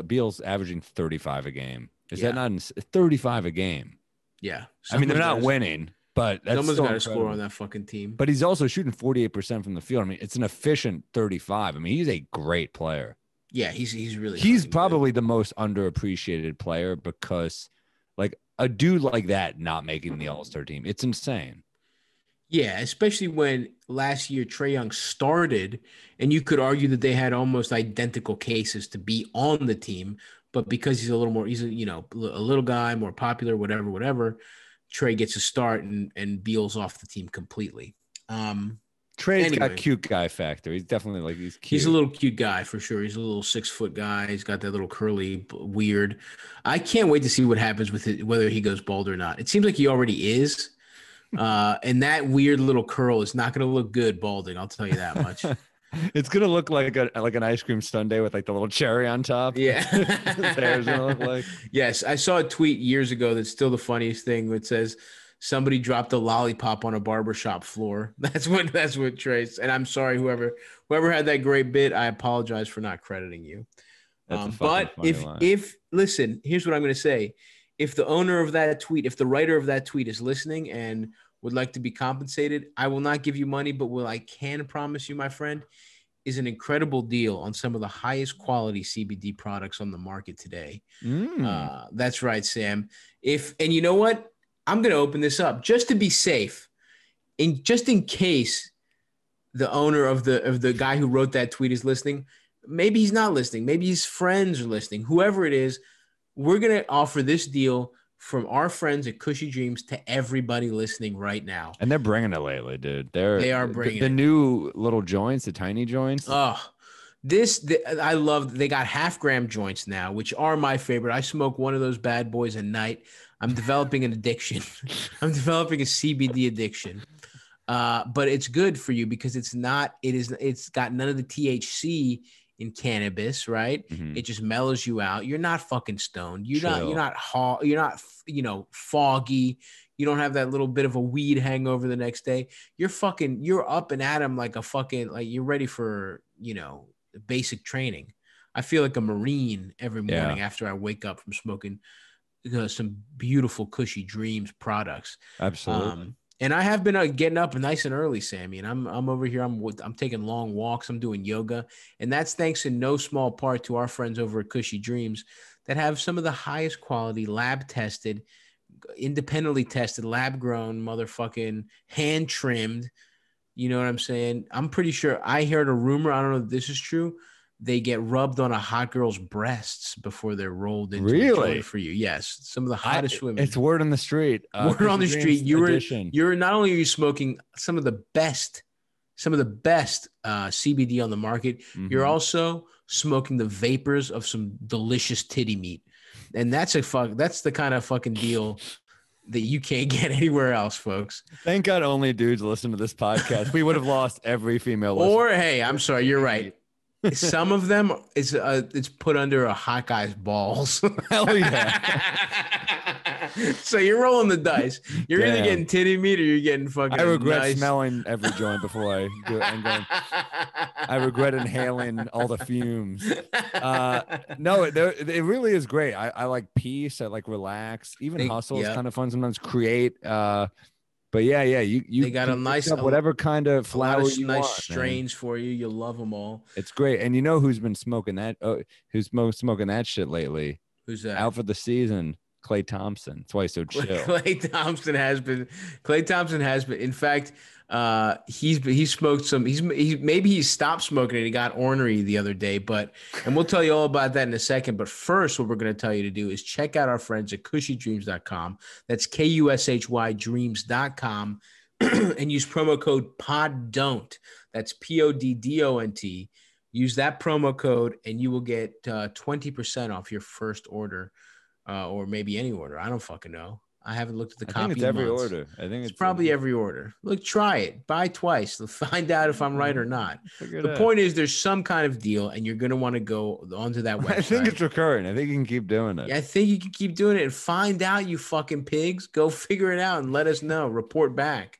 Beal's averaging 35 a game. Is that not 35 a game? Yeah. I mean, they're not winning, but that's someone's still got to score incredible. on that fucking team. But he's also shooting 48% from the field. I mean, it's an efficient 35. I mean, he's a great player. Yeah, he's really He's probably the most underappreciated player because like a dude like that not making the All-Star team. It's insane. Yeah, especially when last year Trae Young started, and you could argue that they had almost identical cases to be on the team, but because he's a little more, he's a little guy, more popular, whatever. Trae gets a start, and Beal's off the team completely. Trae's got cute guy factor. He's definitely he's cute. He's a little cute guy for sure. He's a little 6-foot guy. He's got that little curly weird. I can't wait to see what happens with it, whether he goes bald or not. It seems like he already is. And that weird little curl is not going to look good balding. I'll tell you that much. It's gonna look like an ice cream sundae with like the little cherry on top. Yeah. His hair's gonna look like. Yes, I saw a tweet years ago that's still the funniest thing. It says somebody dropped a lollipop on a barbershop floor. That's what Trace. And I'm sorry, whoever had that great bit. I apologize for not crediting you. But if listen, here's what I'm going to say. If the owner of that tweet, if the writer of that tweet is listening and would like to be compensated, I will not give you money, but what I can promise you, my friend, is an incredible deal on some of the highest quality CBD products on the market today. That's right, Sam. And you know what? I'm going to open this up just to be safe, just in case the owner of the guy who wrote that tweet is listening. Maybe he's not listening. Maybe his friends are listening. Whoever it is, we're going to offer this deal from our friends at Cushy Dreams to everybody listening right now. And they're bringing it lately, dude. They are bringing the new little joints, the tiny joints. Oh, I love. They got 0.5 gram joints now, which are my favorite. I smoke one of those bad boys a night. I'm developing an addiction. I'm developing a CBD addiction. But it's good for you because it's got none of the THC in cannabis, right? Mm-hmm. It just mellows you out. You're not fucking stoned. You're not foggy. You don't have that little bit of a weed hangover the next day. You're up and at 'em like you're ready for, basic training. I feel like a Marine every morning after I wake up from smoking some beautiful Cushy Dreams products. Absolutely. And I have been getting up nice and early, Sammy, and I'm over here. I'm taking long walks. I'm doing yoga, and that's thanks in no small part to our friends over at Cushy Dreams that have some of the highest quality, lab tested, independently tested, lab grown, motherfucking hand trimmed. You know what I'm saying? I'm pretty sure I heard a rumor. I don't know if this is true. They get rubbed on a hot girl's breasts before they're rolled into a joint for you. Yes, some of the hottest women. It's word on the street. Word on the street. You're not only are you smoking some of the best CBD on the market. Mm-hmm. You're also smoking the vapors of some delicious titty meat, and that's the kind of fucking deal that you can't get anywhere else, folks. Thank God only dudes listen to this podcast. We would have lost every female listener. Or hey, I'm sorry, you're right. Some of them it's put under a hot guy's balls. Hell yeah. So you're rolling the dice. You're either Damn. getting titty meat or you're getting fucking. I regret nice... smelling every joint before I do it. And going, I regret inhaling all the fumes. No, it really is great. I like peace. I like relax. Even hustle is kind of fun sometimes. Create. But yeah, you they got a nice whatever kind of flower you nice want, strains for you. You'll love them all. It's great. And you know who's been smoking that? Who's smoking that shit lately? Who's that? Out for the season. Klay Thompson. That's why he's so chill. Klay Thompson has been. In fact, he's smoked some. Maybe he stopped smoking and he got ornery the other day. And we'll tell you all about that in a second. But first, what we're going to tell you to do is check out our friends at cushydreams.com. That's KUSHY dreams.com and use promo code PODDON'T. That's PODDONT. Use that promo code and you will get 20% off your first order. Or maybe any order. I don't fucking know. I haven't looked at the copy. I think it's every order. I think it's probably every order. Look, try it. Buy twice. Find out if I'm right or not. The point is there's some kind of deal and you're going to want to go onto that website. I think it's recurring. I think you can keep doing it. Yeah, I think you can keep doing it and find out, you fucking pigs. Go figure it out and let us know. Report back.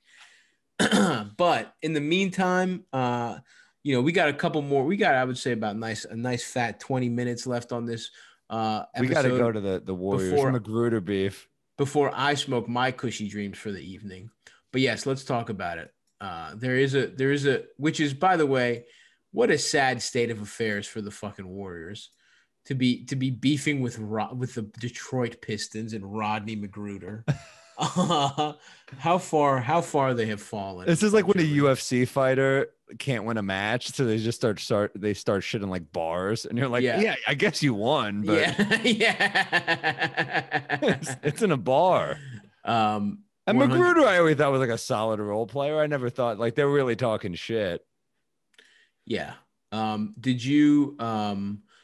But in the meantime, we got a couple more. We got, I would say, about a nice fat 20 minutes left on this we got to go to the Warriors Magruder beef before I smoke my cushy dreams for the evening. But yes, let's talk about it. There is a which is, by the way, what a sad state of affairs for the fucking Warriors to be beefing with the Detroit Pistons and Rodney Magruder. How far they have fallen. This is like when a UFC fighter can't win a match, so they just start shit in like bars, and you're like, yeah I guess you won, but it's in a bar. And Magruder, I always thought was like a solid role player. I never thought like they're really talking shit. Yeah. Did you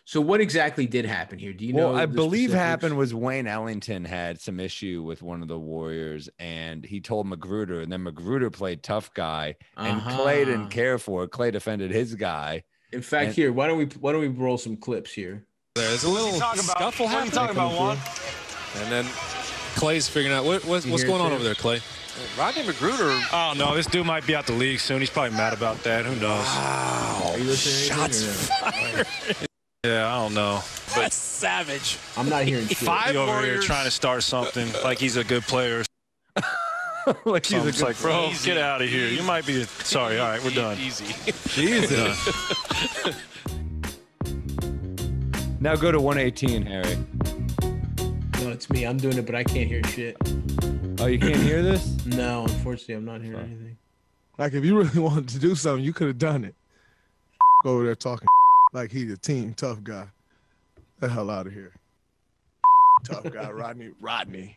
so what exactly did happen here? Do you know? I believe happened was Wayne Ellington had some issue with one of the Warriors and he told Magruder, and then Magruder played tough guy and Klay didn't care for it. Klay defended his guy. In fact, here, why don't we roll some clips here? There's a little scuffle happening. What are you talking about, Juan? And then Klay's figuring out what's going on over there, Klay. Rodney Magruder. Oh no, this dude might be out the league soon. He's probably mad about that. Who knows? Wow. Are you listening? Shots fired. Yeah, I don't know. That's savage. I'm not hearing shit. He over here trying to start something like he's a good player. Like he's a good like, bro, get out of here. You might be. Sorry. All right, we're done. Easy. Jesus. Now go to 118, Harry. No, it's me. I'm doing it, but I can't hear shit. Oh, you can't hear this? No, unfortunately, I'm not hearing anything. Like, if you really wanted to do something, you could have done it. Go over there talking like he's a team tough guy. The hell out of here. Tough guy, Rodney.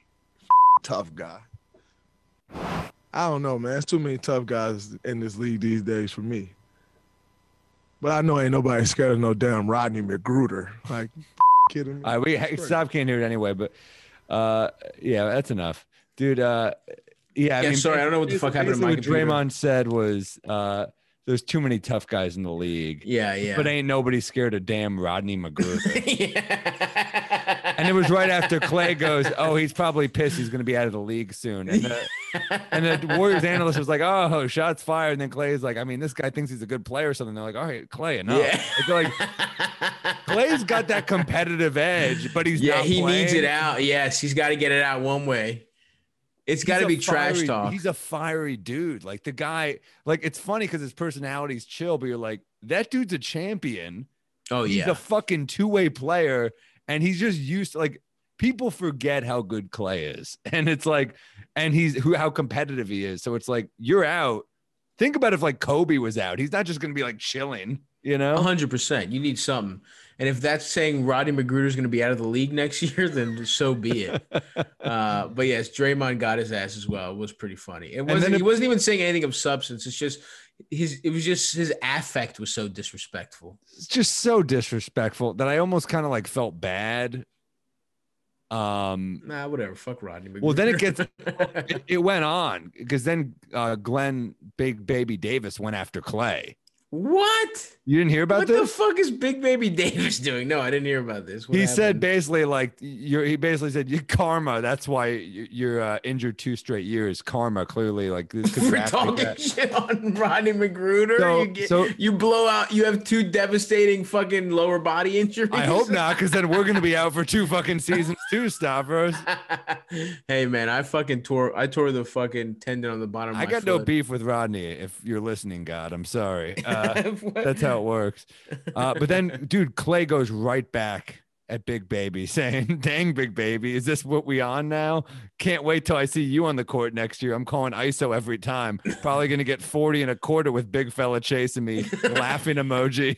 Tough guy. I don't know, man. There's too many tough guys in this league these days for me. But I know ain't nobody scared of no damn Rodney Magruder. Like, kidding me? All right, Stop can't hear it anyway, but yeah, that's enough. Dude, I mean, sorry, I don't know what the fuck happened to my computer. What Draymond said was there's too many tough guys in the league. Yeah. But ain't nobody scared of damn Rodney Magruder. And it was right after Klay goes, oh, he's probably pissed he's going to be out of the league soon. And the Warriors analyst was like, oh, shots fired. And then Klay's like, I mean, this guy thinks he's a good player or something. They're like, all right, Klay, enough. Yeah. Like, Klay's got that competitive edge, but he's not he playing. needs it out. Yes, he's got to get it out one way. It's got to be trash talk. He's a fiery dude. Like the guy, like it's funny because his personality's chill, but you're like, that dude's a champion. Oh, he's a fucking two-way player. And he's just used to, like, people forget how good Klay is. And it's like, and how competitive he is. So it's like, you're out. Think about if like Kobe was out. He's not just going to be like chilling, you know? 100%. You need something. And if that's saying Rodney Magruder is going to be out of the league next year, then so be it. But yes, Draymond got his ass as well. It was pretty funny. He wasn't even saying anything of substance. It's just his affect was so disrespectful. It's just so disrespectful that I almost kind of like felt bad. Nah, whatever. Fuck Rodney Magruder. Well, then it went on because then Glenn Big Baby Davis went after Klay. What? You didn't hear about What this? the fuck is Big Baby Davis doing? No, I didn't hear about this. What He happened? said basically like he basically said you karma. That's why you're injured 2 straight years. Karma, clearly, like this could for graphic talking that. shit on Rodney McGruder. So- You blow out. You have 2 devastating fucking lower body injuries. I hope not, because then we're gonna be out for 2 fucking seasons too, Stavros. Hey man, I tore the fucking tendon on the bottom of I my got no foot. beef with Rodney. If you're listening, God, I'm sorry. That's how it works. But then, dude, Clay goes right back at Big Baby saying, "Dang, Big Baby, is this what we on now? Can't wait till I see you on the court next year. I'm calling ISO every time. Probably gonna get 40 and a quarter with big fella chasing me." Laughing emoji.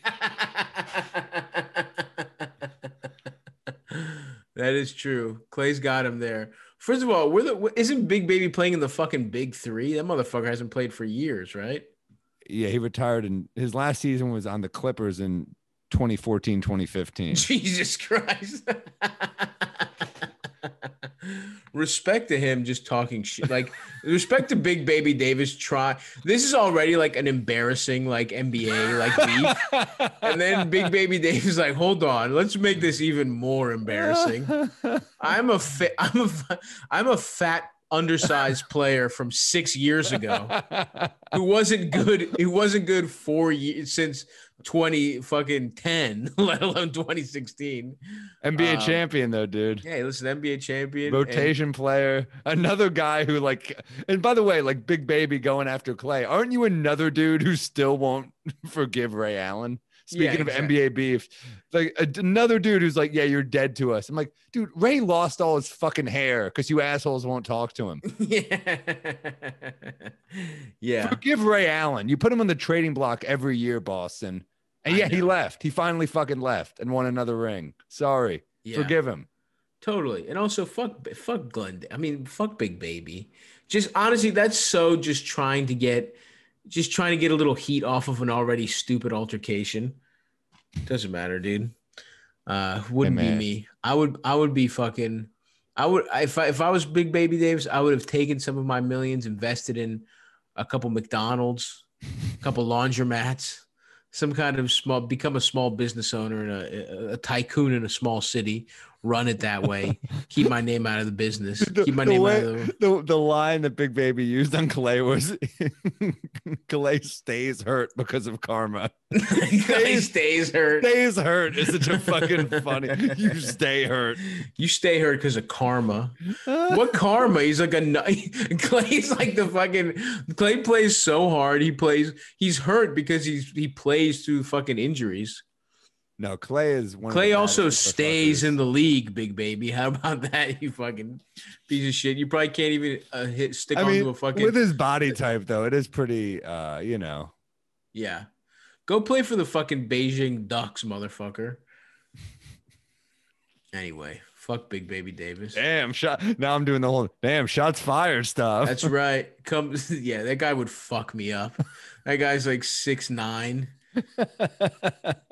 That is true. Clay's got him there. First of all, isn't Big Baby playing in the fucking Big 3? That motherfucker hasn't played for years, right? Yeah, he retired, and his last season was on the Clippers in 2014, 2015. Jesus Christ. Respect to him just talking shit. Like, respect to Big Baby Davis. This is already like an embarrassing like NBA like beef. And then Big Baby Davis is like, hold on, let's make this even more embarrassing. I'm a fat undersized player from 6 years ago who wasn't good. He wasn't good 4 years since 2010, let alone 2016. NBA champion though, dude. Yeah, listen, NBA champion, Rotation player, another guy who like, and by the way, like Big Baby going after Clay. Aren't you another dude who still won't forgive Ray Allen? Speaking of NBA beef, like another dude who's like, yeah, you're dead to us. I'm like, dude, Ray lost all his fucking hair because you assholes won't talk to him. Yeah. Yeah. Forgive Ray Allen. You put him on the trading block every year, Boston. And yeah, he left. He finally fucking left and won another ring. Sorry. Yeah. Forgive him. Totally. And also fuck Glenn. I mean, fuck Big Baby. Just honestly, that's so just trying to get a little heat off of an already stupid altercation. Doesn't matter, dude. Wouldn't be me. I would be fucking. If I was Big Baby Davis, I would have taken some of my millions, invested in a couple McDonald's, a couple laundromats, some kind of become a small business owner and a tycoon in a small city. Run it that way. Keep my name out of the business. Keep my name out of the line that Big Baby used on Clay was Clay stays hurt because of karma. Clay stays hurt. Stays hurt is such a fucking funny. You stay hurt. You stay hurt because of karma. What karma? He's like Clay's like the fucking Clay plays so hard. He's hurt because he plays through fucking injuries. No, Clay is one. Clay also stays in the league, Big Baby. How about that, you fucking piece of shit? You probably can't even stick onto a fucking. With his body type, though, it is pretty, Yeah. Go play for the fucking Beijing Ducks, motherfucker. Anyway, fuck Big Baby Davis. Damn shot. Now I'm doing the whole damn shots fired stuff. That's right. Yeah, that guy would fuck me up. That guy's like 6'9".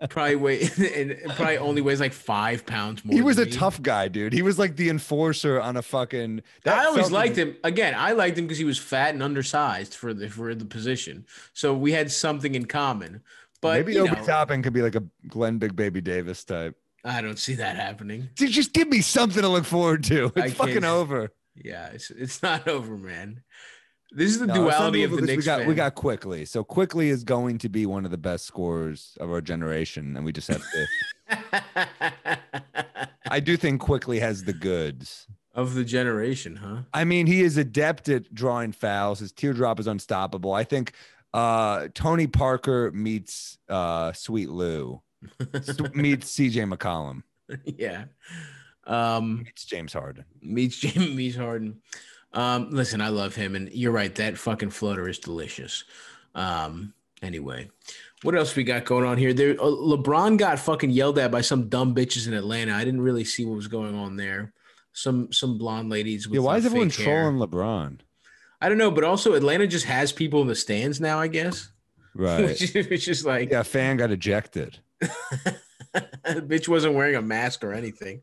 Probably only weighs like 5 pounds more. He was than a me. tough guy, dude. He was like the enforcer on a fucking. I always liked him. Again, I liked him because he was fat and undersized for the position. So we had something in common. But maybe Obi Toppin could be like a Glenn Big Baby Davis type. I don't see that happening. Dude, just give me something to look forward to. It's fucking over. Yeah, it's not over, man. This is the duality of the Knicks. We got Quickly. So Quickly is going to be one of the best scorers of our generation, and we just have to. I do think Quickly has the goods of the generation, huh? I mean, he is adept at drawing fouls. His teardrop is unstoppable. I think Tony Parker meets Sweet Lou meets CJ McCollum. Yeah. Meets James Harden. Meets Harden. Listen, I love him, and you're right. That fucking floater is delicious. Anyway, what else we got going on here? LeBron got fucking yelled at by some dumb bitches in Atlanta. I didn't really see what was going on there. Some blonde ladies. With why is everyone fake hair. trolling LeBron? I don't know, but also Atlanta just has people in the stands now, I guess. Right. Which is like, yeah, a fan got ejected. Bitch wasn't wearing a mask or anything.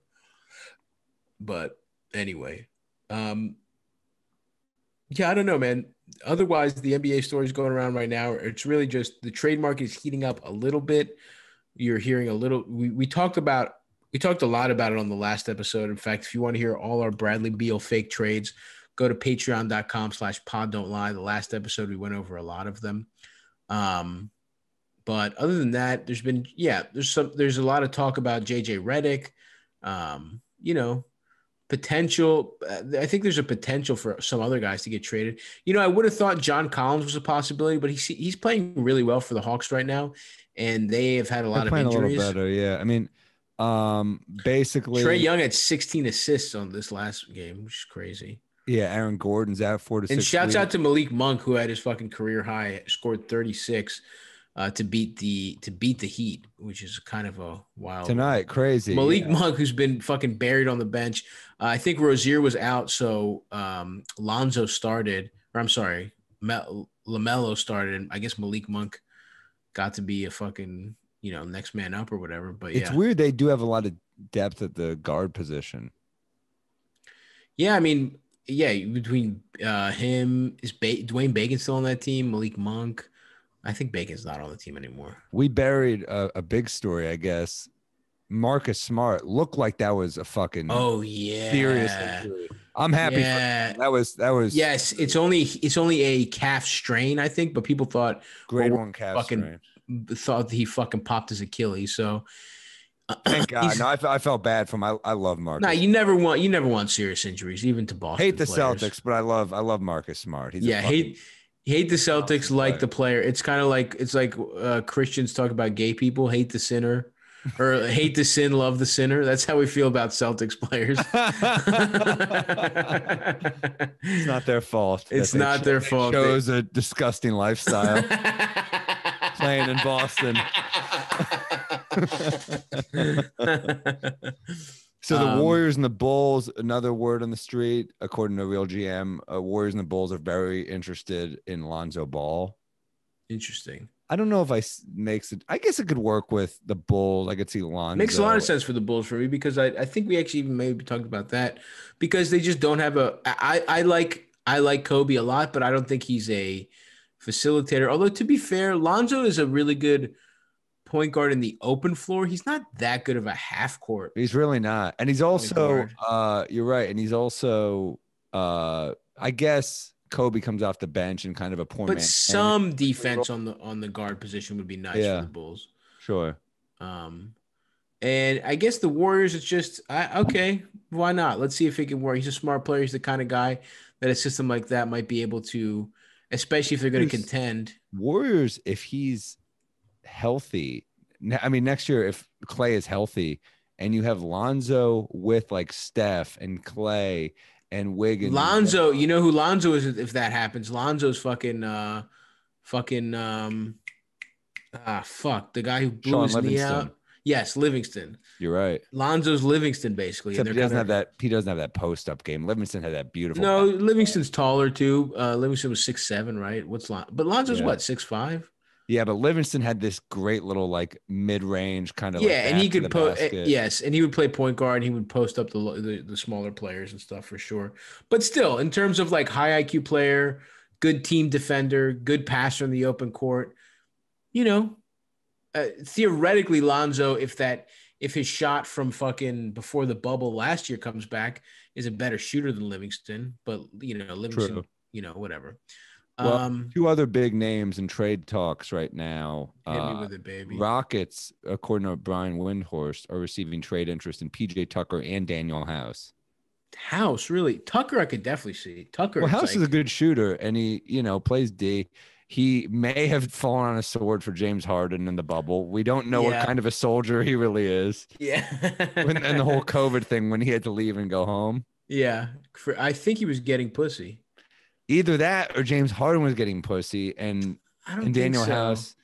But anyway, yeah, I don't know, man. otherwise, the NBA stories going around right now, it's really just the trade market is heating up a little bit. You're hearing a little. We talked a lot about it on the last episode. In fact, if you want to hear all our Bradley Beal fake trades, go to patreon.com/pod don't lie. The last episode, we went over a lot of them. But other than that, there's a lot of talk about JJ Redick. Potential. I think there's a potential for some other guys to get traded. I would have thought John Collins was a possibility, but he's playing really well for the Hawks right now, and they have had a lot of injuries. A little better, yeah. I mean, basically, Trae Young had 16 assists on this last game, which is crazy. Yeah, Aaron Gordon's out 4 to 6. And shouts out to Malik Monk, who had his fucking career high, scored 36 to beat the Heat, which is kind of a wild tonight. Crazy. Malik Monk, who's been fucking buried on the bench. I think Rozier was out, so Lonzo started, or I'm sorry, LaMelo started, and I guess Malik Monk got to be a fucking next man up or whatever. But it's weird. They do have a lot of depth at the guard position. Yeah, I mean, between him, is Dwayne Bacon still on that team? Malik Monk. I think Bacon's not on the team anymore. We buried a big story, I guess. Marcus Smart looked like that was a fucking serious injury. I'm happy. Yeah. That was yes. It's only a calf strain, I think, but people thought grade 1 calf strain. Thought he fucking popped his Achilles. So thank God. No, I felt bad for him. I love Marcus. No, you never want serious injuries, even to Boston. Hate the players. Celtics, but I love Marcus Smart. He's hate the Celtics like the player. It's kind of like Christians talk about gay people, hate the sinner, or hate the sin, love the sinner. That's how we feel about Celtics players. It's not their fault. It's not their fault. They chose a disgusting lifestyle playing in Boston. So the Warriors and the Bulls, another word on the street, according to Real GM, Warriors and the Bulls are very interested in Lonzo Ball. Interesting. I don't know if I guess it could work with the Bulls. I could see Lonzo. Makes a lot of sense for the Bulls for me because I think we actually even maybe talked about that because they just don't have I like Kobe a lot, but I don't think he's a facilitator. Although to be fair, Lonzo is a really good point guard in the open floor. He's not that good of a half court. He's really not. And he's also you're right. And he's also I guess Kobe comes off the bench and kind of a poor man. But some defense on the guard position would be nice for the Bulls. Sure. And I guess the Warriors, it's just okay, why not? Let's see if it can work. He's a smart player. He's the kind of guy that a system like that might be able to, especially if they're going to contend. Warriors, if he's healthy, I mean, next year, if Clay is healthy and you have Lonzo with like Steph and Clay and Wiggins. Lonzo, you know who Lonzo is if that happens. Lonzo's fucking the guy who blew his knee out. Yes, Livingston. You're right. Lonzo's Livingston, basically. Except he doesn't have that post-up game. Livingston had that beautiful. No, Livingston's taller too. Livingston was 6'7", right? But Lonzo's what, 6'5"? Yeah, but Livingston had this great little like mid-range kind of and he could and he would play point guard. And he would post up the smaller players and stuff for sure. But still, in terms of like high IQ player, good team defender, good passer in the open court, theoretically Lonzo, if his shot from fucking before the bubble last year comes back, is a better shooter than Livingston. But Livingston, True. Whatever. Well, two other big names in trade talks right now. Hit me with it, baby. Rockets, according to Brian Windhorst, are receiving trade interest in PJ Tucker and Daniel House. House, really? Tucker, I could definitely see. Tucker. Well, House is a good shooter, and he, plays D. He may have fallen on a sword for James Harden in the bubble. We don't know what kind of a soldier he really is. Yeah. And the whole COVID thing when he had to leave and go home. Yeah. I think he was getting pussy. Either that or James Harden was getting pussy and Daniel House.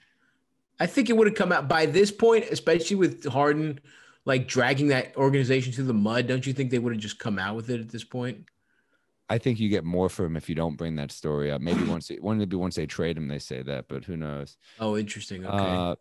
I think it would have come out by this point, especially with Harden like dragging that organization through the mud. Don't you think they would have just come out with it at this point? I think you get more for him if you don't bring that story up. Maybe once they trade him, they say that, but who knows? Oh, interesting. Okay.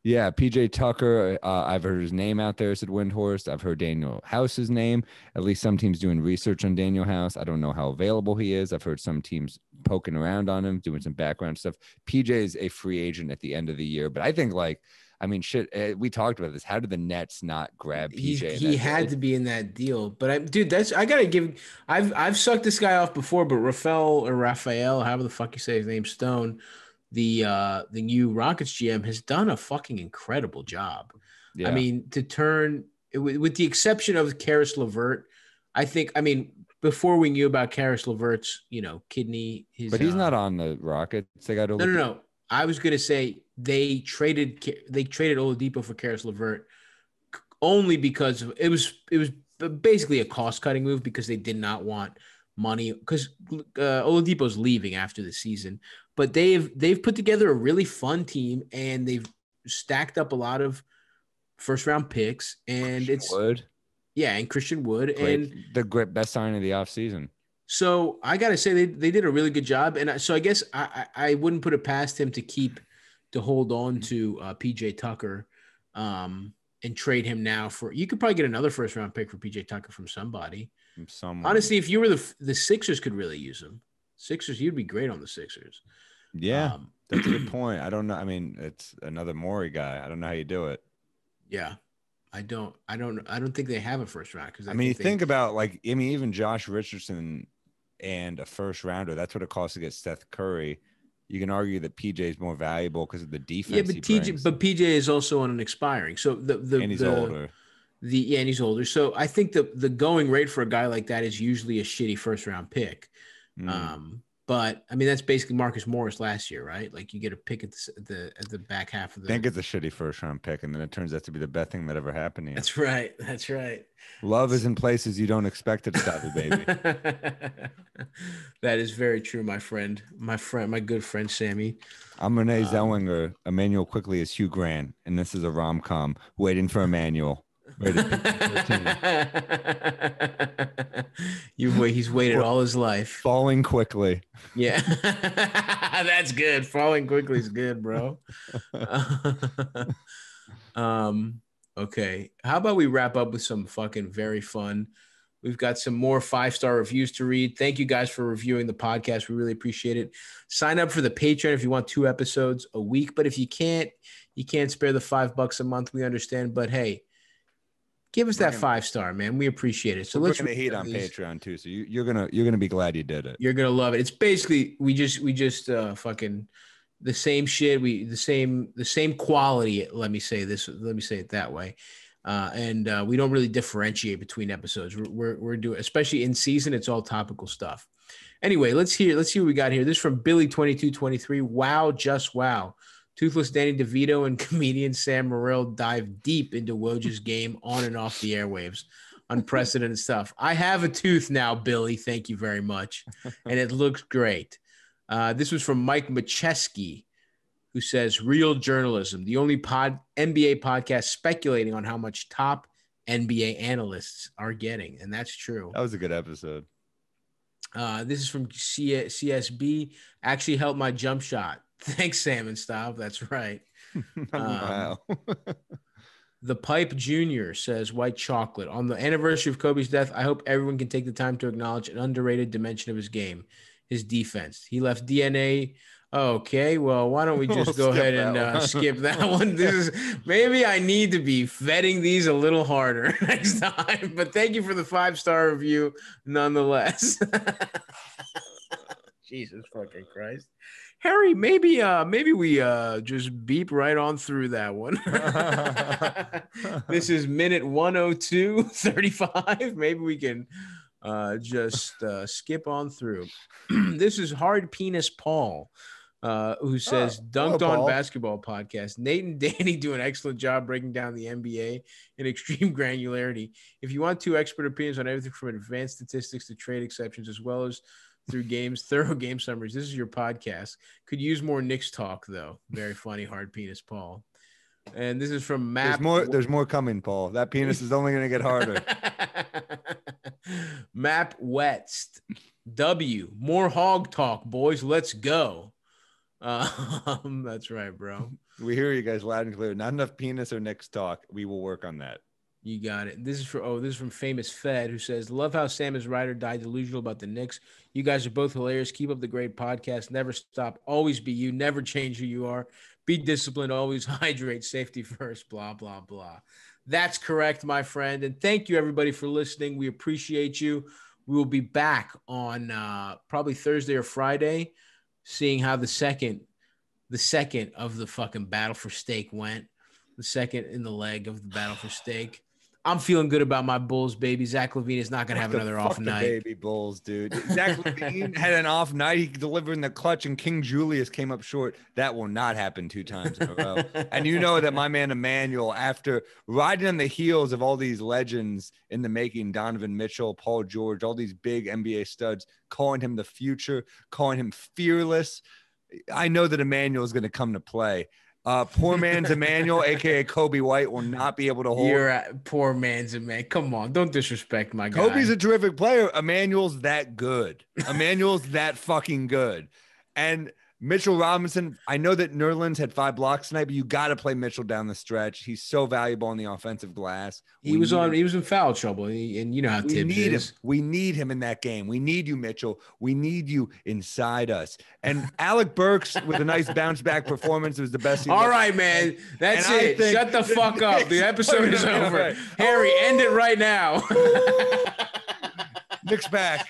Yeah, PJ Tucker. I've heard his name out there, said Windhorst. I've heard Daniel House's name. At least some teams doing research on Daniel House. I don't know how available he is. I've heard some teams poking around on him, doing some background stuff. PJ is a free agent at the end of the year, but I think we talked about this. How did the Nets not grab PJ? He had to be in that deal, but I gotta give. I've sucked this guy off before, but Raphael, however the fuck you say his name, Stone, the new Rockets GM has done a fucking incredible job. Yeah. I mean, to turn with the exception of Karis LeVert, before we knew about Karis LeVert's, kidney, but he's not on the Rockets. They got no. I was gonna say they traded Oladipo for Karis LeVert only because it was basically a cost cutting move because they did not want money because Oladipo's leaving after the season. But they've put together a really fun team and they've stacked up a lot of first round picks and Christian Wood and the great best sign of the offseason. So I gotta say they did a really good job, and so I guess I wouldn't put it past him to hold on to PJ Tucker, and trade him now for. You could probably get another first round pick for PJ Tucker from somebody. Honestly, if you were the Sixers, could really use him. Sixers, you'd be great on the Sixers. Yeah, that's a good point. I don't know. I mean, it's another Morey guy. I don't know how you do it. Yeah. I don't think they have a first round because you think about even Josh Richardson and a first rounder. That's what it costs to get Seth Curry. You can argue that PJ is more valuable because of the defense. Yeah, but PJ is also on an expiring. So and he's older. And he's older. So I think the going rate for a guy like that is usually a shitty first round pick. But I mean that's basically Marcus Morris last year, right? Like you get a pick at the back half of the. I think it's a shitty first round pick, and then it turns out to be the best thing that ever happened to you. That's right. That's right. Love is in places you don't expect it to stop, baby. That is very true, my friend. My good friend Sammy. I'm Renee Zellweger. Emmanuel Quickly is Hugh Grant, and this is a rom-com waiting for Emmanuel. He's waited all his life. Falling quickly. Yeah. That's good. Falling quickly is good, bro. Okay. How about we wrap up with some fucking very fun. We've got some more 5-star reviews to read. Thank you guys for reviewing the podcast. We really appreciate it. Sign up for the Patreon if you want 2 episodes a week, but if you can't spare the $5 a month, we understand. But hey, give us that 5-star, man. We appreciate it. So let's read the heat on Patreon too. So you're gonna be glad you did it. You're gonna love it. It's basically we just fucking the same shit. The same quality. Let me say it that way. And we don't really differentiate between episodes. We're doing, especially in season, it's all topical stuff. Anyway, let's hear what we got here. This is from Billy2223. Wow, just wow. Toothless Danny DeVito and comedian Sam Morril dive deep into Woj's game on and off the airwaves. Unprecedented stuff. I have a tooth now, Billy. Thank you very much. And it looks great. This was from Mike Macheski, who says, real journalism, the only NBA podcast speculating on how much top NBA analysts are getting. And that's true. That was a good episode. This is from CSB. Actually helped my jump shot. Thanks, Sam and Stop. That's right. Wow. The Pipe Jr. says, white chocolate. On the anniversary of Kobe's death, I hope everyone can take the time to acknowledge an underrated dimension of his game, his defense. He left DNA. Okay, well, why don't we just go ahead and skip that one? Maybe I need to be vetting these a little harder next time. But thank you for the 5-star review nonetheless. Jesus fucking Christ. Harry, maybe we just beep right on through that one. This is minute 102:35. Maybe we can just skip on through. This is Hard Penis Paul, who says, Dunked on Basketball podcast. Nate and Danny do an excellent job breaking down the NBA in extreme granularity. If you want 2 expert opinions on everything from advanced statistics to trade exceptions, as well as through games, thorough game summaries, this is your podcast. Could use more Knicks talk, though. Very funny, Hard Penis Paul. And this is from Map. There's more coming, Paul. That penis is only going to get harder. Map West. W. More hog talk, boys. Let's go. That's right, bro. We hear you guys loud and clear. Not enough penis or Knicks talk. We will work on that. You got it. This is from Famous Fed, who says, "Love how Sam is ride or die delusional about the Knicks. You guys are both hilarious. Keep up the great podcast. Never stop. Always be you. Never change who you are. Be disciplined. Always hydrate. Safety first. Blah blah blah." That's correct, my friend. And thank you everybody for listening. We appreciate you. We will be back on probably Thursday or Friday, seeing how the second of the fucking battle for steak went. The second in the leg of the battle for steak. I'm feeling good about my Bulls, baby. Zach LaVine is not going to have another off night. Baby Bulls, dude. Zach LaVine had an off night. He delivered in the clutch, and King Julius came up short. That will not happen 2 times in a row. And you know that my man Emmanuel, after riding on the heels of all these legends in the making, Donovan Mitchell, Paul George, all these big NBA studs, calling him the future, calling him fearless. I know that Emmanuel is going to come to play. Poor man's Emmanuel, aka Kobe White, will not be able to hold. You're at poor man's Emmanuel. Come on, don't disrespect my guy. Kobe's a terrific player. Emmanuel's that good. Emmanuel's that fucking good. And Mitchell Robinson, I know that Nerlens had 5 blocks tonight, but you got to play Mitchell down the stretch. He's so valuable on the offensive glass. He was in foul trouble, and you know how Tibbs is. We need him in that game. We need you, Mitchell. We need you inside us. And Alec Burks with a nice bounce back performance. It was the best. All right, man. That's it. Shut the fuck up. The episode is over. Harry, end it right now. Knicks back.